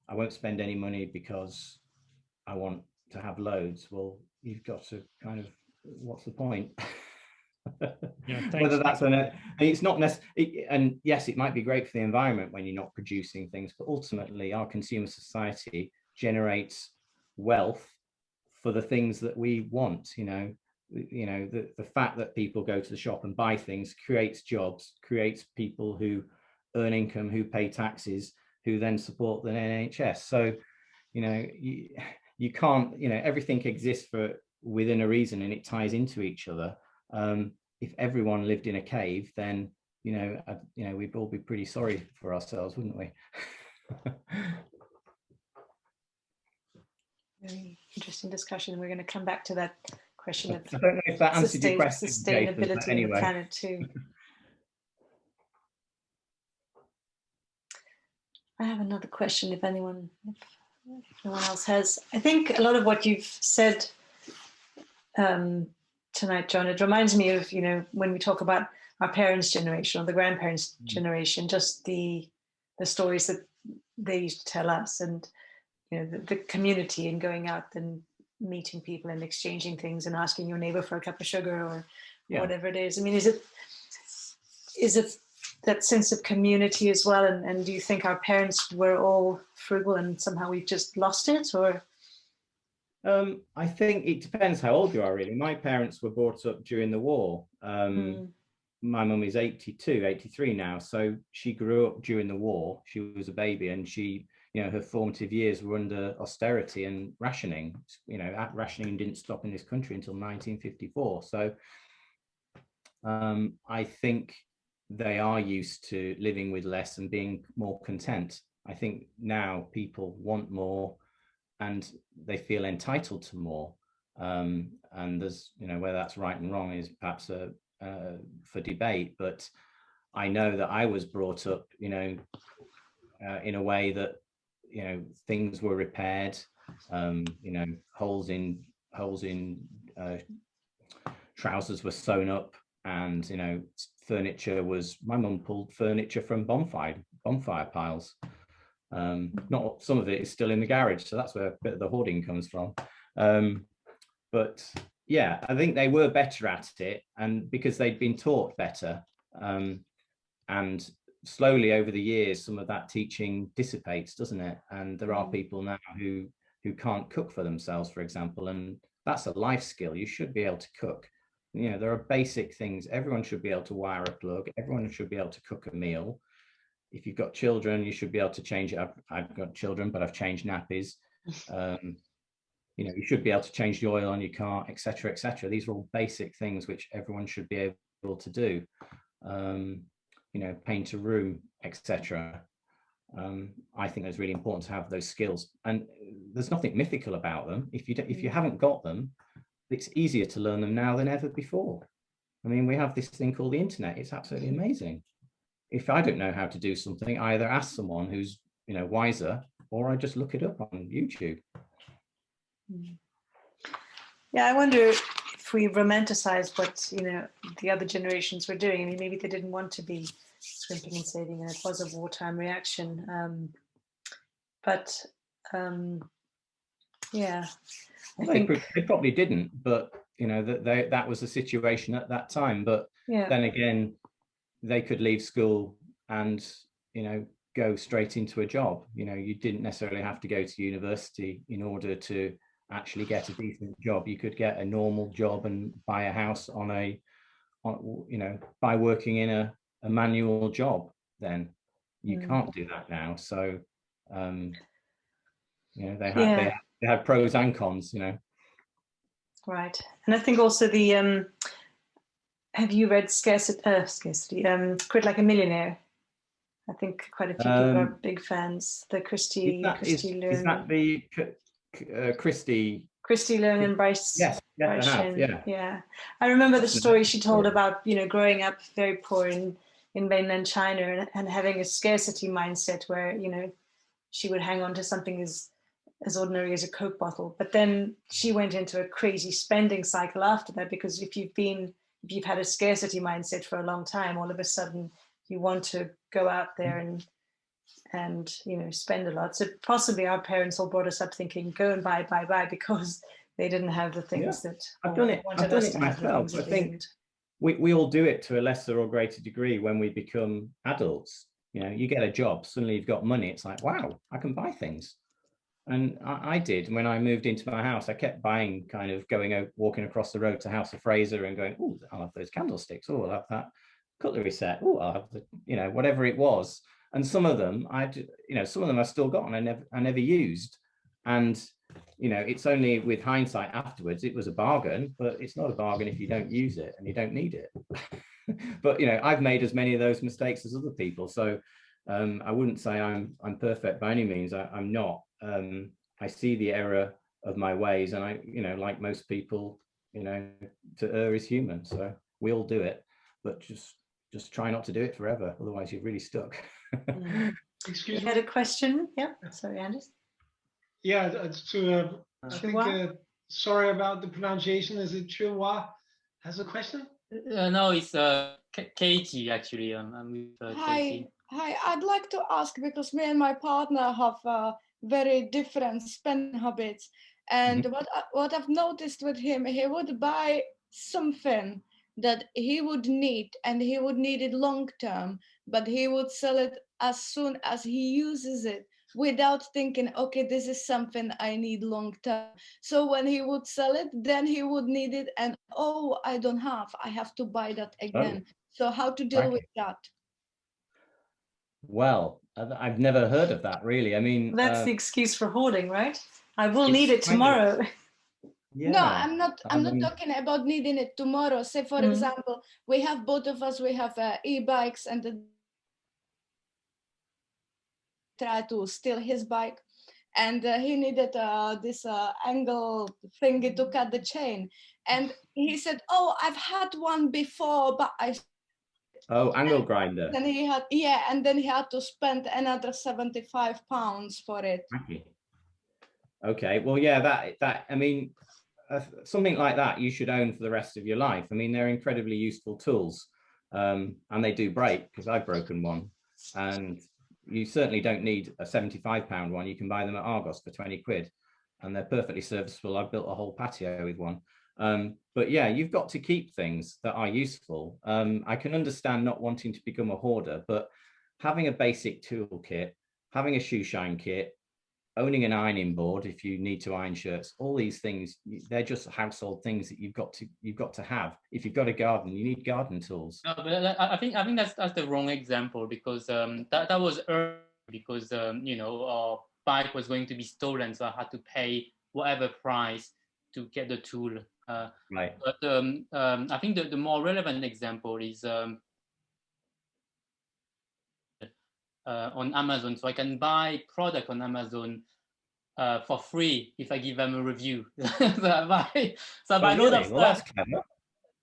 I won't spend any money because I want to have loads. Well, you've got to kind of, what's the point? Yeah, Whether that's it's not necessarily, and yes, it might be great for the environment when you're not producing things, but ultimately our consumer society generates wealth for the things that we want. You know, the fact that people go to the shop and buy things creates jobs, creates people who earn income, who pay taxes, who then support the NHS. So, you know, you can't, you know, everything exists for within a reason, and it ties into each other. If everyone lived in a cave, then, you know, we'd all be pretty sorry for ourselves, wouldn't we? Very interesting discussion. We're going to come back to that question of I don't know if that answered your question, sustainability Jason, anyway. of the planet too. I have another question if no one else has. I think a lot of what you've said tonight, John, it reminds me of, you know, when we talk about our parents' generation or the grandparents' generation, just the stories that they used to tell us, and, you know, the community, and going out and meeting people and exchanging things and asking your neighbor for a cup of sugar or whatever it is. I mean, is it that sense of community as well? And do you think our parents were all frugal and somehow we've just lost it, or? I think it depends how old you are, really. My parents were brought up during the war. My mum is 82, 83 now. So she grew up during the war. She was a baby, and she, you know, her formative years were under austerity and rationing. You know, rationing didn't stop in this country until 1954. So I think they are used to living with less and being more content. I think now people want more and they feel entitled to more. And there's, you know, whether that's right and wrong is perhaps for debate, but I know that I was brought up, you know, in a way that, you know, things were repaired, you know, holes in trousers were sewn up, and, you know, furniture was, my mum pulled furniture from bonfire piles. Not some of it is still in the garage, so that's where a bit of the hoarding comes from. But yeah, I think they were better at it, and because they'd been taught better, and slowly over the years, some of that teaching dissipates, doesn't it? And there are people now who can't cook for themselves, for example, and that's a life skill. You should be able to cook. You know, there are basic things. Everyone should be able to wire a plug. Everyone should be able to cook a meal. If you've got children, you should be able to change it. I've got children, but I've changed nappies. You know, you should be able to change the oil on your car, etc., etc. These are all basic things which everyone should be able to do. You know, paint a room, etc. I think it's really important to have those skills, and there's nothing mythical about them. If you haven't got them, it's easier to learn them now than ever before. I mean, we have this thing called the internet. It's absolutely amazing. If I don't know how to do something, I either ask someone who's, you know, wiser, or I just look it up on YouTube. Yeah, I wonder if we romanticize what, you know, the other generations were doing. I mean, maybe they didn't want to be scrimping and saving, and it was a wartime reaction. Yeah, they probably didn't, but, you know, that was the situation at that time. But then again, they could leave school and, you know, go straight into a job. You know, you didn't necessarily have to go to university in order to actually get a decent job. You could get a normal job and buy a house by working in a manual job. Then you can't do that now. So they have pros and cons, Right. And I think also the have you read Scarcity, Quit Like a Millionaire? I think quite a few people are big fans. The Christy Leung. Is that the Christy Leung and Bryce? Yes, Bryce I have. Yeah. I remember the story she told about, growing up very poor in mainland China and having a scarcity mindset where, she would hang on to something as ordinary as a Coke bottle. But then she went into a crazy spending cycle after that, because if you've had a scarcity mindset for a long time, all of a sudden you want to go out there and spend a lot. So possibly our parents all brought us up thinking, go and buy, because they didn't have the things that I've done it myself. I think we all do it to a lesser or greater degree when we become adults. You get a job, suddenly you've got money. It's like, wow, I can buy things. And I did when I moved into my house. I kept buying, kind of walking across the road to House of Fraser and going, oh, I'll have those candlesticks. Oh, I'll have that cutlery set. Oh, I'll have the, whatever it was. And some of them some of them I've still got and I never used. And it's only with hindsight afterwards, it was a bargain, but it's not a bargain if you don't use it and you don't need it. But I've made as many of those mistakes as other people. So I wouldn't say I'm perfect by any means. I'm not. I see the error of my ways, and I, like most people, to err is human. So we all do it, but just try not to do it forever. Otherwise, you're really stuck. Excuse me. You had a question? Yeah. Sorry, Anders. Yeah, I think. Sorry about the pronunciation. Is it Chua? Has a question? No, it's Katie actually. I'm with Katie. Hi, I'd like to ask, because me and my partner have very different spending habits, and what I've noticed with him, he would buy something that he would need, and he would need it long term, but he would sell it as soon as he uses it, without thinking, okay, this is something I need long term. So when he would sell it, then he would need it, and I have to buy that again. So how to deal with that? Well, I've never heard of that, really. I mean, that's the excuse for hoarding, right? I will need it tomorrow. No, I'm not talking about needing it tomorrow. Say, for example, we have both of us, we have e-bikes, and try to steal his bike, and he needed this angle thingy to cut the chain, and he said, I've had one before, but angle grinder. Then and then he had to spend another £75 for it. Okay, well, that I mean, something like that you should own for the rest of your life. I mean, they're incredibly useful tools, and they do break, because I've broken one. And you certainly don't need a £75 one. You can buy them at Argos for 20 quid, and they're perfectly serviceable. I've built a whole patio with one. But yeah, you've got to keep things that are useful. I can understand not wanting to become a hoarder, but having a basic toolkit, having a shoe shine kit, owning an ironing board if you need to iron shirts, all these things, they're just household things that you've got to have. If you've got a garden, you need garden tools. No, but I think that's the wrong example, because that was early, because our bike was going to be stolen, so I had to pay whatever price to get the tool. Right. But I think the more relevant example is on Amazon. So I can buy product on Amazon for free if I give them a review. So I buy a lot of stuff. Well, that's clever.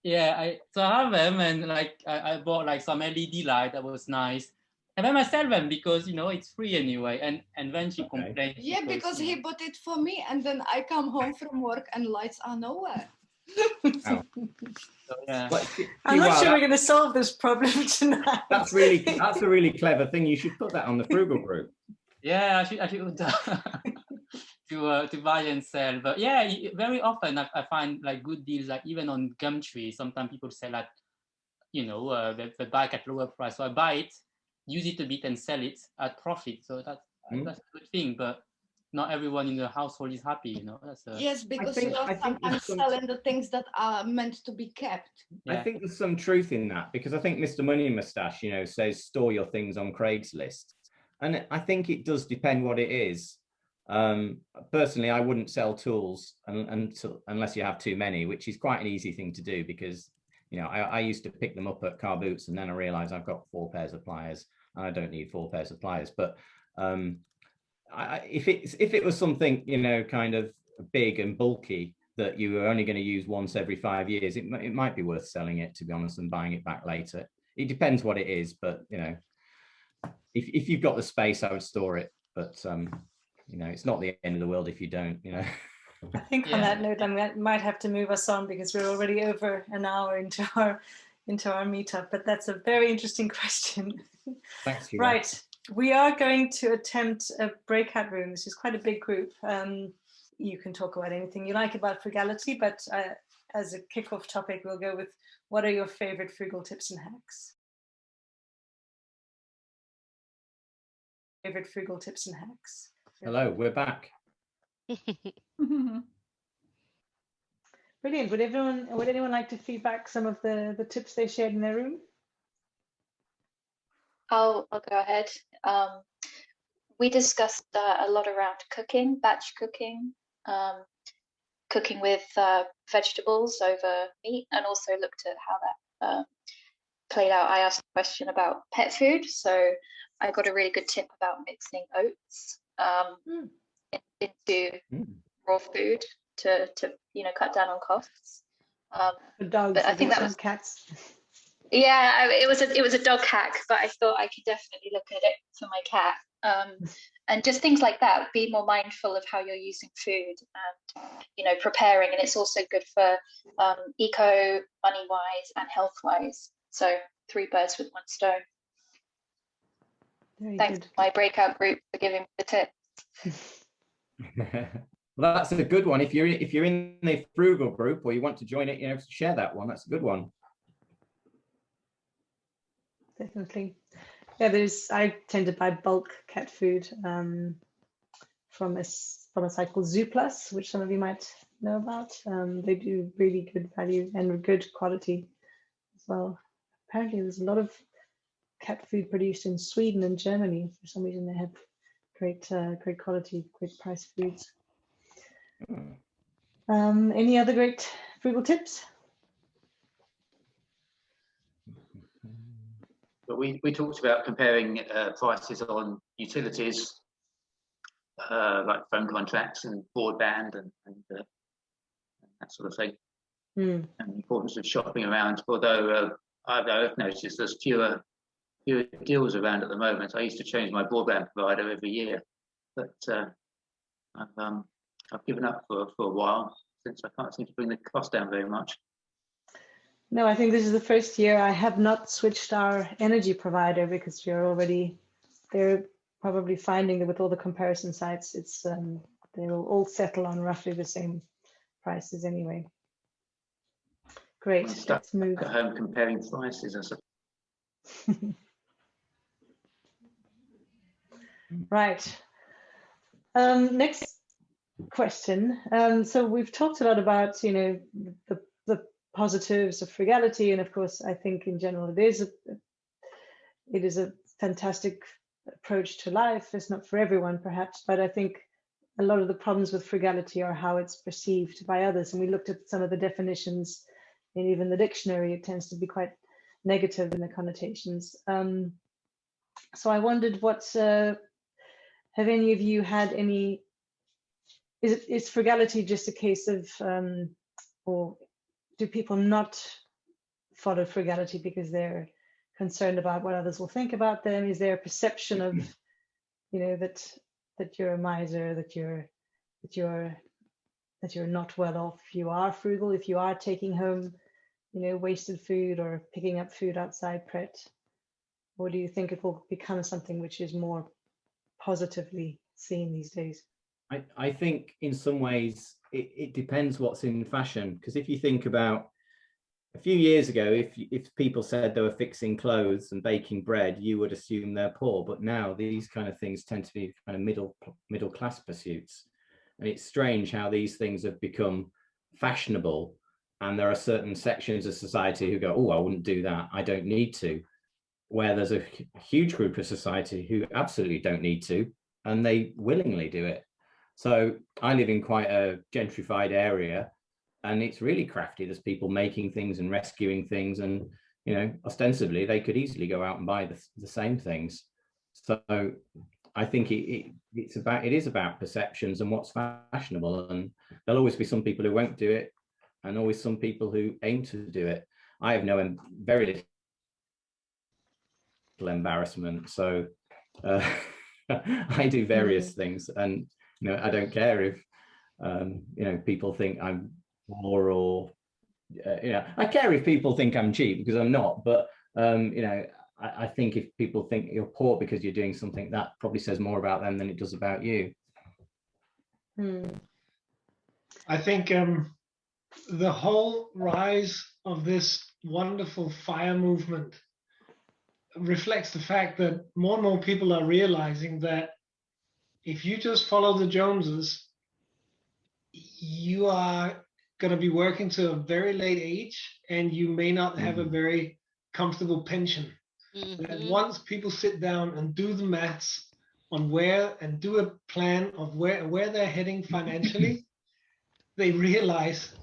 Yeah, I have them, and I bought like some LED light that was nice, and then I sell them because it's free anyway. And then she complained. Yeah, because he bought it for me, and then I come home from work and lights are nowhere. So, yeah. I'm not sure we're going to solve this problem tonight. That's a really clever thing. You should put that on the Frugal group. Yeah, I should to buy and sell. But yeah, very often I find like good deals, like even on Gumtree. Sometimes people sell at the bike at lower price. So I buy it, use it a bit, and sell it at profit. So that's a good thing. But not everyone in the household is happy, you know. That's Yes, because think- you are I think there's sometimes selling the things that are meant to be kept. I yeah. think there's some truth in that, because I think Mr. Money Mustache, you know, says store your things on Craigslist. And I think it does depend what it is. Personally, I wouldn't sell tools unless you have too many, which is quite an easy thing to do, because, you know, I used to pick them up at car boots, and then I realized I've got 4 pairs of pliers and I don't need 4 pairs of pliers. But if it was something, you know, kind of big and bulky that you were only going to use once every 5 years, it might be worth selling it, to be honest, and buying it back later. It depends what it is, but, you know, if you've got the space, I would store it. But you know, it's not the end of the world if you don't, you know. I think on that note, I might have to move us on, because we're already over an hour into our meetup. But that's a very interesting question. Thanks, Julia. Right, we are going to attempt a breakout room. This is quite a big group. You can talk about anything you like about frugality, but as a kickoff topic, we'll go with, what are your favorite frugal tips and hacks? Favorite frugal tips and hacks. Hello, we're back. Brilliant. Would anyone like to feedback some of the tips they shared in their room? I'll go ahead. We discussed a lot around cooking, batch cooking, cooking with vegetables over meat, and also looked at how that played out. I asked a question about pet food, so I got a really good tip about mixing oats into raw food to you know, cut down on costs. For dogs, but I think that was cats. Yeah, it was a dog hack, but I thought I could definitely look at it for my cat. And just things like that. Be more mindful of how you're using food and, you know, preparing. And it's also good for eco, money-wise, and health-wise. So 3 birds with 1 stone. Thanks to my breakout group for giving me the tips. Well, that's a good one. If you're in the frugal group, or you want to join it, you know, share that one. That's a good one. Definitely. Yeah, I tend to buy bulk cat food from a site called Zooplus, which some of you might know about. They do really good value and good quality as well. Apparently, there's a lot of cat food produced in Sweden and Germany. For some reason, they have great quality, great price foods. Any other great frugal tips? But we talked about comparing prices on utilities like phone contracts and broadband and that sort of thing, and the importance of shopping around. Although I've noticed there's fewer deals around at the moment. I used to change my broadband provider every year, but I've given up for a while, since I can't seem to bring the cost down very much. No, I think this is the first year I have not switched our energy provider, because they're probably finding that with all the comparison sites, it's they will all settle on roughly the same prices anyway. Great, let's move. At home comparing prices, I suppose. Right. Next question. So we've talked a lot about, you know, the positives of frugality, and of course, I think in general it is a fantastic approach to life. It's not for everyone, perhaps, but I think a lot of the problems with frugality are how it's perceived by others. And we looked at some of the definitions in even the dictionary. It tends to be quite negative in the connotations. So I wondered, have any of you had any? Is frugality just a case of, or do people not follow frugality because they're concerned about what others will think about them? Is there a perception of, you know, that you're a miser, that you're not well off if you are frugal, if you are taking home, you know, wasted food or picking up food outside Pret? Or do you think it will become something which is more positively seen these days? I think in some ways it depends what's in fashion, because if you think about a few years ago, if people said they were fixing clothes and baking bread, you would assume they're poor. But now these kind of things tend to be kind of middle class pursuits. And it's strange how these things have become fashionable. And there are certain sections of society who go, oh, I wouldn't do that. I don't need to. Where there's a huge group of society who absolutely don't need to, and they willingly do it. So I live in quite a gentrified area, and it's really crafty. There's people making things and rescuing things, and you know, ostensibly they could easily go out and buy the same things. So I think it is about perceptions and what's fashionable, and there'll always be some people who won't do it, and always some people who aim to do it. I have very little embarrassment, so I do various things, and you know, I don't care if you know, people think I'm poor, or you know, I care if people think I'm cheap, because I'm not. But you know, I think if people think you're poor because you're doing something, that probably says more about them than it does about you. I think the whole rise of this wonderful FIRE movement reflects the fact that more and more people are realizing that if you just follow the Joneses, you are going to be working to a very late age, and you may not have a very comfortable pension. And once people sit down and do the maths on where, and do a plan of where they're heading financially, they realize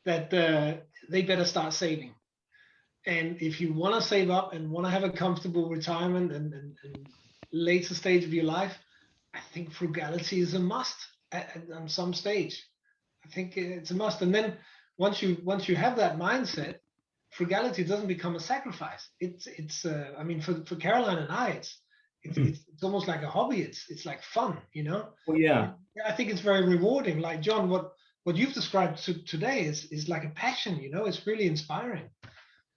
that they better start saving. And if you want to save up and want to have a comfortable retirement and later stage of your life, I think frugality is a must on some stage. I think it's a must. And then once you have that mindset, frugality doesn't become a sacrifice. It's I mean, for Caroline and I, it's almost like a hobby. It's like fun, you know. Well, yeah. I think it's very rewarding. Like John, what you've described today is like a passion, you know. It's really inspiring.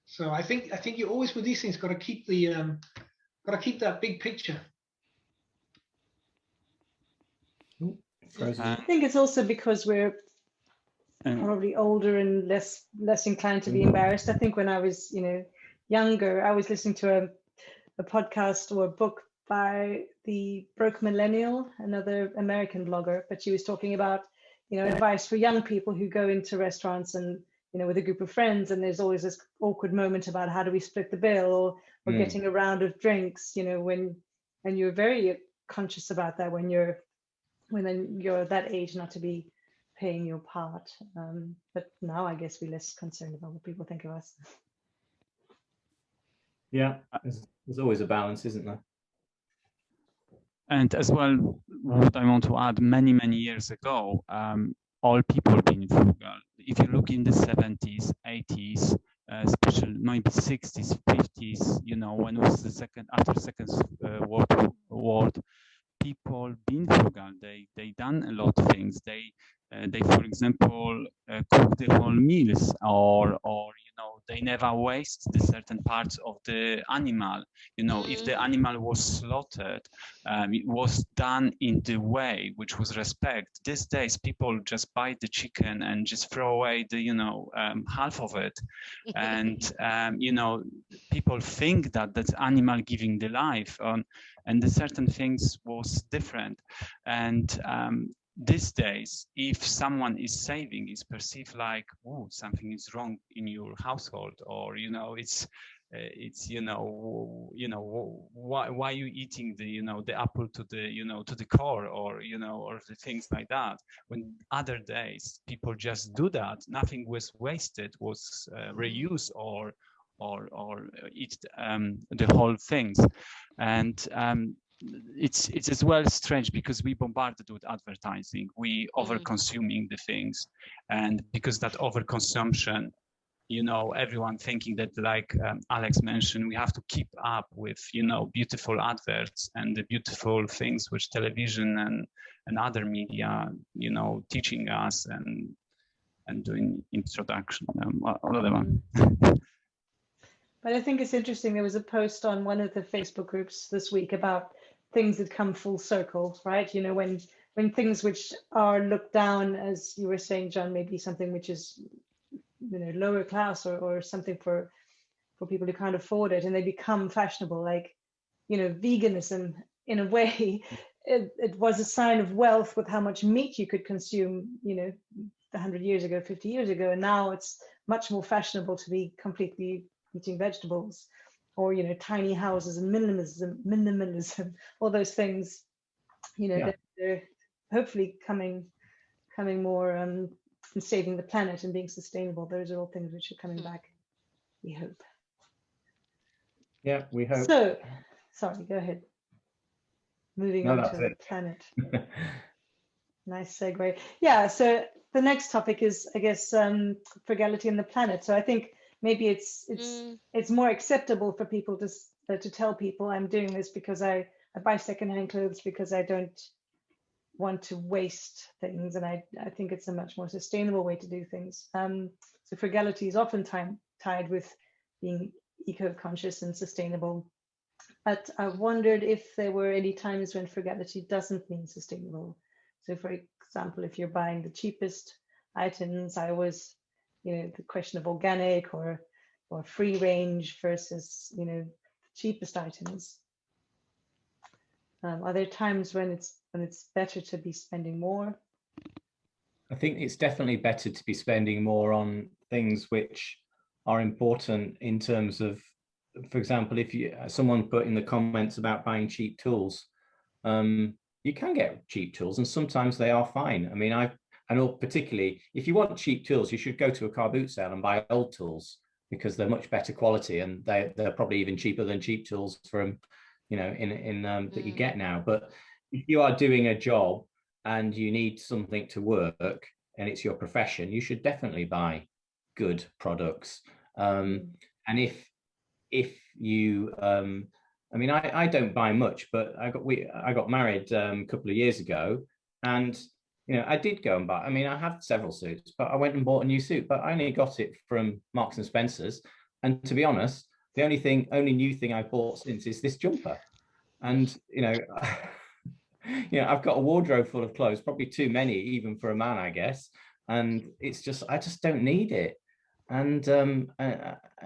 So I think you always, with these things, got to keep that big picture. I think it's also because we're probably older and less inclined to be embarrassed. I think when I was, you know, younger, I was listening to a podcast or a book by the Broke Millennial, another American blogger, but she was talking about, you know, advice for young people who go into restaurants and, you know, with a group of friends, and there's always this awkward moment about how do we split the bill, or getting a round of drinks, you know, and you're very conscious about that when you're that age, not to be paying your part. But now I guess we're less concerned about what people think of us. Yeah, there's always a balance, isn't there? And as well, what I want to add, many years ago, all people being frugal. If you look in the 70s, 80s, especially maybe 60s, 50s, you know, when it was after Second World War, people being frugal. They done a lot of things. They for example cook the whole meals, or you know, they never waste the certain parts of the animal. You know, if the animal was slaughtered, it was done in the way which was respect. These days people just buy the chicken and just throw away the, you know, half of it. And you know, people think that that's animal giving the life, and the certain things was different. And these days, if someone is saving, is perceived like, oh, something is wrong in your household, or you know, it's you know, why you eating the, you know, the apple to the, you know, to the core, or you know, or the things like that. When other days people just do that, nothing was wasted, was reused or eat the whole things. And it's as well strange because we bombarded with advertising, we over consuming the things, and because that overconsumption, you know, everyone thinking that, like Alex mentioned, we have to keep up with, you know, beautiful adverts and the beautiful things which television and other media, you know, teaching us and doing introduction. But I think it's interesting. There was a post on one of the Facebook groups this week about things that come full circle, right? You know, when things which are looked down, as you were saying, John, maybe something which is lower class or something for people who can't afford it, and they become fashionable. Like, veganism, in a way, it was a sign of wealth with how much meat you could consume, 100 years ago, 50 years ago, and now it's much more fashionable to be completely eating vegetables, or tiny houses and minimalism, all those things. They're hopefully coming more and saving the planet and being sustainable. Those are all things which are coming back, we hope. Yeah, we hope. So, sorry, go ahead. Moving on to the planet. Nice segue. Yeah, so the next topic is, I guess, frugality and the planet. So I think maybe it's more acceptable for people to tell people, I'm doing this because I buy secondhand clothes because I don't want to waste things, and I think it's a much more sustainable way to do things. So frugality is often tied with being eco-conscious and sustainable. But I wondered if there were any times when frugality doesn't mean sustainable. So for example, if you're buying the cheapest items, I always, the question of organic or free range versus, the cheapest items. Are there times when it's better to be spending more? I think it's definitely better to be spending more on things which are important in terms of, for example, if someone put in the comments about buying cheap tools, you can get cheap tools and sometimes they are fine. I mean, I know particularly if you want cheap tools, you should go to a car boot sale and buy old tools because they're much better quality and they're probably even cheaper than cheap tools from, that you get now. But if you are doing a job and you need something to work and it's your profession, you should definitely buy good products. And if you, I mean, I don't buy much, but I got married a couple of years ago, and I did go and buy. I mean, I have several suits, but I went and bought a new suit, but I only got it from Marks and Spencer's. And to be honest, the only new thing I bought since is this jumper. And I've got a wardrobe full of clothes, probably too many, even for a man, I guess. And it's just I just don't need it. And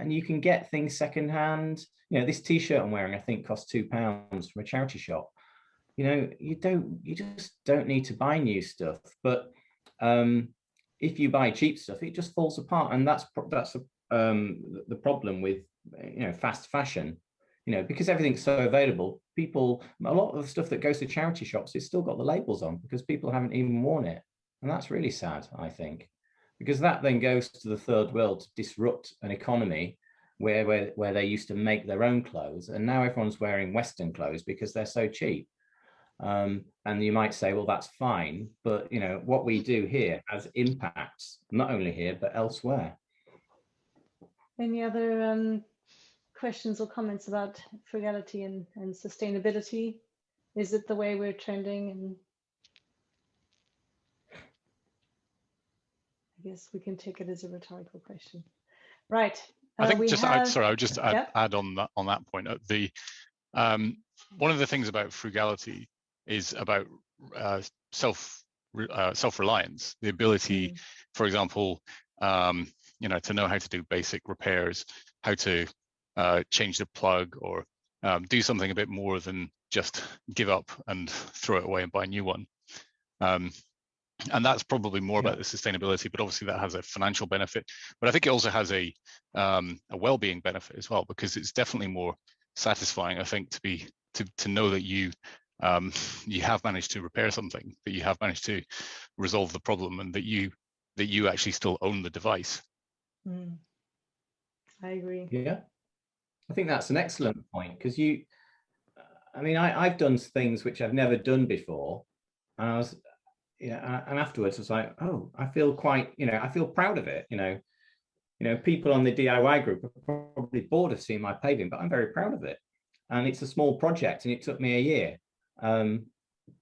you can get things secondhand. This T-shirt I'm wearing, I think, cost £2 from a charity shop. You just don't need to buy new stuff. But if you buy cheap stuff, it just falls apart, and that's the problem with fast fashion. Because everything's so available, a lot of the stuff that goes to charity shops, it's still got the labels on because people haven't even worn it, and that's really sad, I think. Because that then goes to the third world to disrupt an economy where they used to make their own clothes, and now everyone's wearing Western clothes because they're so cheap. And you might say, well, that's fine, but what we do here has impacts not only here but elsewhere. Any other questions or comments about frugality and sustainability? Is it the way we're trending? And I guess we can take it as a rhetorical question, right? I think I would just add on that point. One of the things about frugality is about self-reliance, the ability, for example, to know how to do basic repairs, how to change the plug, or do something a bit more than just give up and throw it away and buy a new one. And that's probably more about the sustainability, but obviously that has a financial benefit. But I think it also has a well-being benefit as well, because it's definitely more satisfying, I think, to know that you have managed to repair something, that you have managed to resolve the problem, and that you actually still own the device. I agree. Yeah, I think that's an excellent point, because I've done things which I've never done before, and and afterwards I was like, oh, I feel quite, I feel proud of it. People on the DIY group are probably bored of seeing my paving, but I'm very proud of it. And it's a small project, and it took me a year,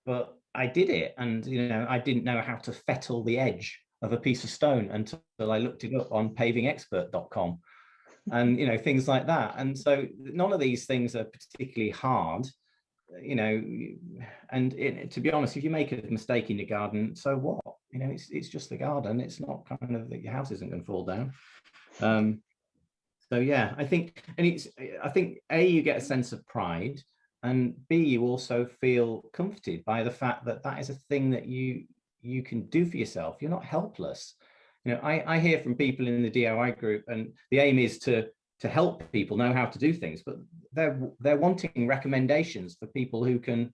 but I did it. And I didn't know how to fettle the edge of a piece of stone until I looked it up on pavingexpert.com, and things like that. And so none of these things are particularly hard. you know, and to be honest, if you make a mistake in your garden, so what? You know, it's just the garden. It's not kind of that your house isn't going to fall down. So yeah, I think, and I think A, you get a sense of pride, and B, you also feel comforted by the fact that that is a thing that you can do for yourself. You're not helpless. You know, I hear from people in the DIY group, and the aim is to help people know how to do things, but they're wanting recommendations for people who can,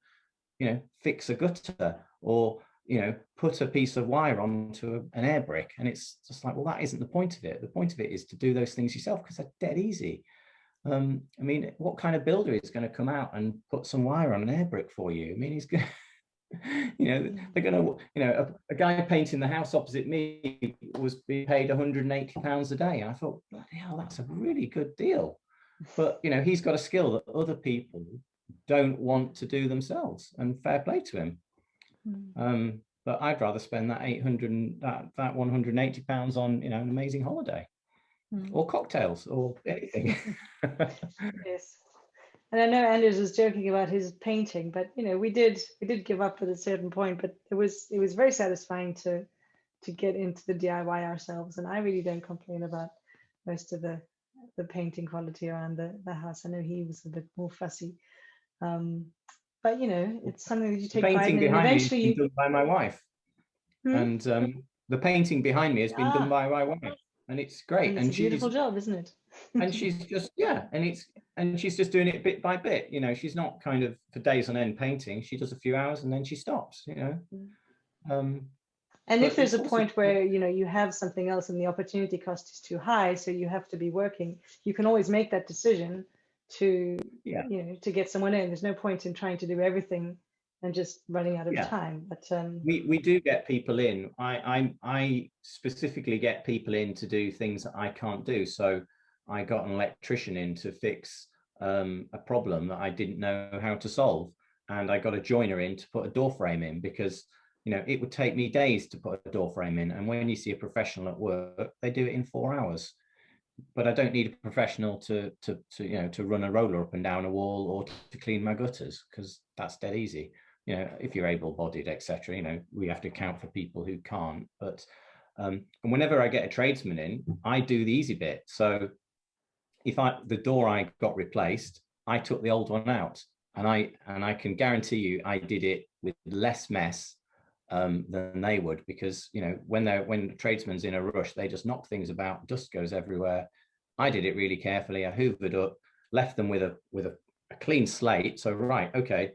you know, fix a gutter, or, you know, put a piece of wire onto an air brick. And it's just like, well, that isn't the point of it. The point of it is to do those things yourself, because they're dead easy. I mean, what kind of builder is going to come out and put some wire on an air brick for you? I mean, he's going you know, they're going to, you know, a guy painting the house opposite me was being paid £180 a day. And I thought, bloody hell, that's a really good deal. But, you know, he's got a skill that other people don't want to do themselves, and fair play to him. But I'd rather spend that £180 on, you know, an amazing holiday, or cocktails, or anything. Yes. And I know Anders was joking about his painting, but you know, we did give up at a certain point, but it was very satisfying to get into the DIY ourselves. And I really don't complain about most of the painting quality around the house. I know he was a bit more fussy. But you know, it's something that you take pride in, and eventually you done by my wife. And the painting behind me has been done by my wife, and it's great. And it's a beautiful job, isn't it? And she's just, yeah, and she's just doing it bit by bit. You know, she's not kind of for days on end painting. She does a few hours and then she stops, you know. And if there's a point where, you know, you have something else and the opportunity cost is too high, so you have to be working, you can always make that decision to, you know, to get someone in. There's no point in trying to do everything and just running out of time. But we do get people in. I specifically get people in to do things that I can't do. So I got an electrician in to fix a problem that I didn't know how to solve, and I got a joiner in to put a door frame in, because, you know, it would take me days to put a door frame in, and when you see a professional at work, they do it in 4 hours. But I don't need a professional to you know, to run a roller up and down a wall, or to clean my gutters, because that's dead easy. You know, if you're able-bodied, etc., you know, we have to account for people who can't. But and whenever I get a tradesman in, I do the easy bit. So if the door I got replaced, I took the old one out, and I can guarantee you I did it with less mess than they would, because, you know, when the tradesman's in a rush, they just knock things about, dust goes everywhere. I did it really carefully. I hoovered up, left them with a clean slate. So, right, okay,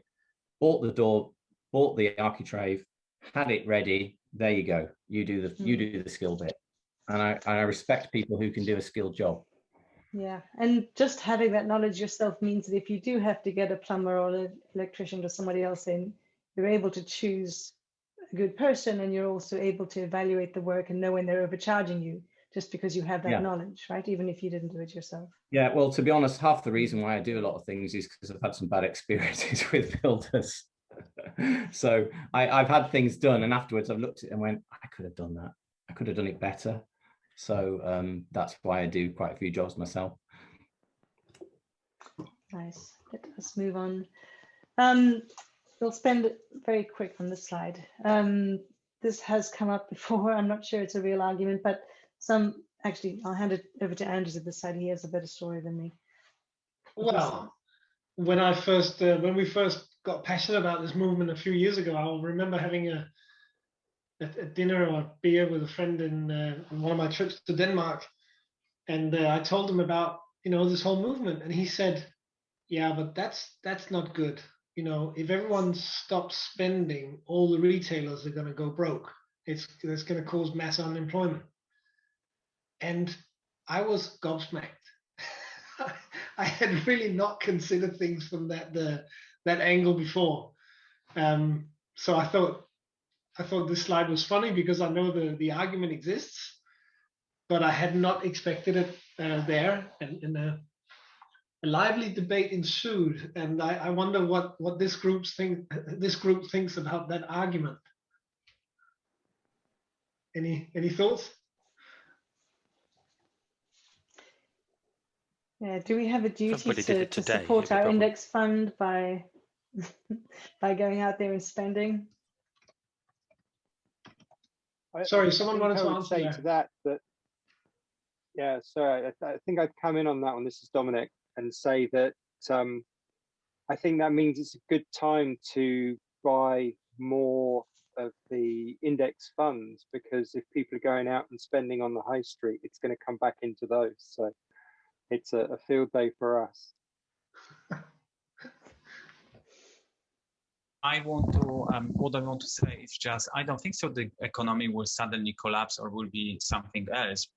bought the door, bought the architrave, had it ready. There you go. You do the skill bit, and I respect people who can do a skilled job. yeah, and just having that knowledge yourself means that if you do have to get a plumber or an electrician or somebody else in, you're able to choose a good person, and you're also able to evaluate the work and know when they're overcharging you, just because you have that knowledge, right? Even if you didn't do it yourself. Yeah, well, to be honest, half the reason why I do a lot of things is because I've had some bad experiences with builders. So I've had things done, and afterwards I've looked at it and went, I could have done that. I could have done it better. So that's why I do quite a few jobs myself. Nice. Let us move on. We'll spend it very quick on this slide. This has come up before. I'm not sure it's a real argument, but actually, I'll hand it over to Anders at this side. He has a better story than me. Well, when we first got passionate about this movement a few years ago, I remember having a dinner or a beer with a friend on one of my trips to Denmark, and I told him about, you know, this whole movement, and he said, "Yeah, but that's not good. You know, if everyone stops spending, all the retailers are going to go broke. It's going to cause mass unemployment." And I was gobsmacked. I had really not considered things from that angle before. So I thought this slide was funny because I know the argument exists, but I had not expected it there. And a lively debate ensued, and I wonder what this group thinks about that argument. Any thoughts? Yeah, do we have a duty to support our index fund by by going out there and spending? Sorry, someone wanted to I would answer say there. to that yeah, sorry, I think I'd come in on that one. This is Dominic, and say that I think that means it's a good time to buy more of the index funds, because if people are going out and spending on the high street, it's going to come back into those. So it's a field day for us. I want to, what I want to say is just, I don't think so the economy will suddenly collapse or will be something else.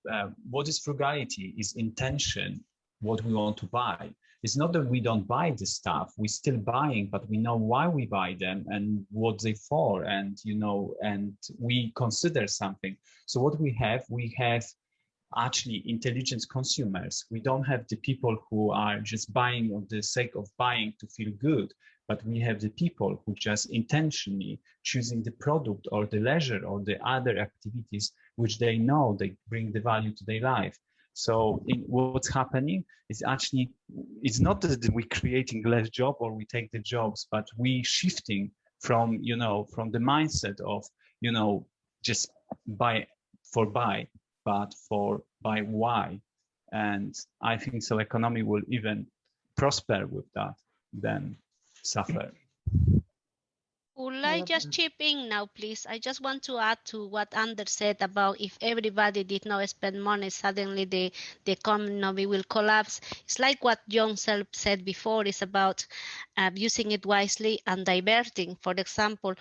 What is frugality is intention, what we want to buy. It's not that we don't buy the stuff, we're still buying, but we know why we buy them and what they for, and, you know, and we consider something. So what we have actually intelligent consumers. We don't have the people who are just buying on the sake of buying to feel good, but we have the people who just intentionally choosing the product or the leisure or the other activities which they know they bring the value to their life. So what's happening is actually, it's not that we're creating less job or we take the jobs, but we shifting from, you know, from the mindset of, you know, just buy, but for by why. And I think so economy will even prosper with that than suffer. Would I just chip in now, please? I just want to add to what Anders said about if everybody did not spend money, suddenly the economy will collapse. It's like what John said before, it's about using it wisely and diverting. For example,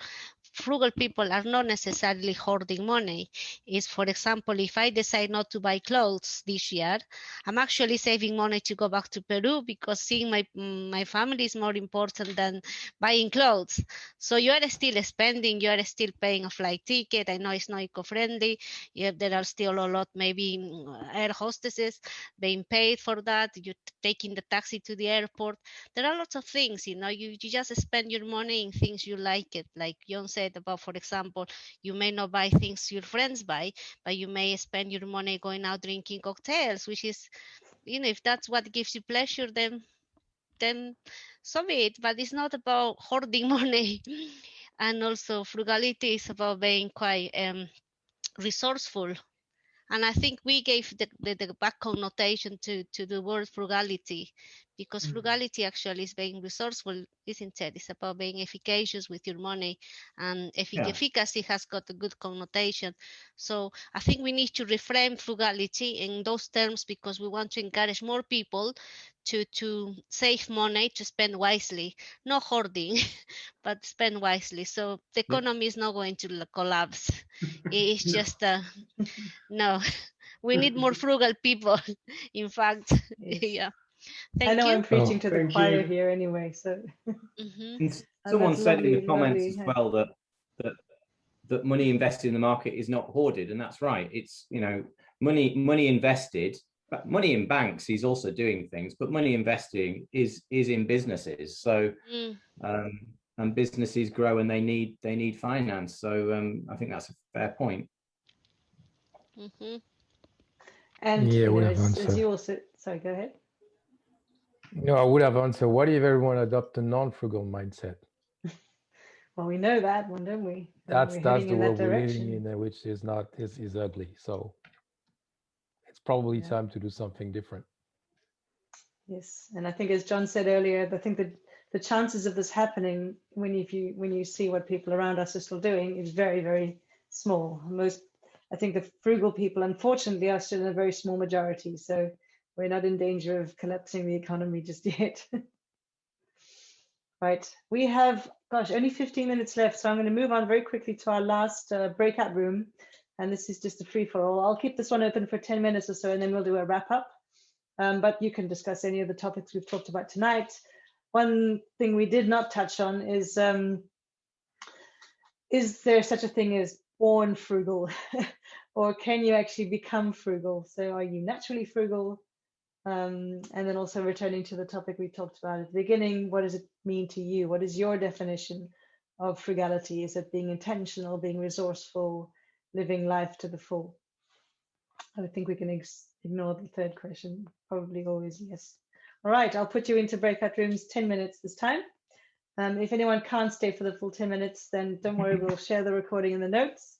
frugal people are not necessarily hoarding money. It's, for example, if I decide not to buy clothes this year, I'm actually saving money to go back to Peru, because seeing my family is more important than buying clothes. So you are still spending, you are still paying a flight ticket. I know it's not eco-friendly. There are still a lot, maybe air hostesses being paid for that. You're taking the taxi to the airport. There are lots of things, you know, you just spend your money in things you like it. Like John said about, for example, you may not buy things your friends buy, but you may spend your money going out drinking cocktails, which is, you know, if that's what gives you pleasure, then so be it. But it's not about hoarding money. And also frugality is about being quite resourceful. And I think we gave the back connotation to the word frugality, because frugality actually is being resourceful, isn't it? It's about being efficacious with your money, and efficacy has got a good connotation. So I think we need to reframe frugality in those terms, because we want to encourage more people to save money, to spend wisely, not hoarding, but spend wisely. So the economy is not going to collapse. It's just no, we need more frugal people. In fact, Yes. yeah. I know you. I'm preaching to the choir here anyway, so. Someone said in the lovely, comments lovely. as well that money invested in the market is not hoarded, and that's right. It's, you know, money invested, but money in banks is also doing things, but money investing is in businesses. So and businesses grow and they need finance. So I think that's a fair point. And yeah, you know, we have as you also, sorry, go ahead. No, I would have answered. What if everyone adopt a non-frugal mindset? Well, we know that one, don't we? That's We're the heading in world that we're direction. living in, which is not is ugly. So it's probably time to do something different. Yes, and I think as John said earlier, I think that the chances of this happening when you see what people around us are still doing is very, very small. I think the frugal people, unfortunately, are still in a very small majority. So we're not in danger of collapsing the economy just yet. Right, we have, gosh, only 15 minutes left. So I'm going to move on very quickly to our last breakout room. And this is just a free for all. I'll keep this one open for 10 minutes or so, and then we'll do a wrap up. But you can discuss any of the topics we've talked about tonight. One thing we did not touch on is there such a thing as born frugal? Or can you actually become frugal? So are you naturally frugal? And then also returning to the topic we talked about at the beginning, what does it mean to you? What is your definition of frugality? Is it being intentional, being resourceful, living life to the full? I think we can ignore the third question, probably always yes. All right, I'll put you into breakout rooms, 10 minutes this time. If anyone can't stay for the full 10 minutes, then don't worry, we'll share the recording in the notes.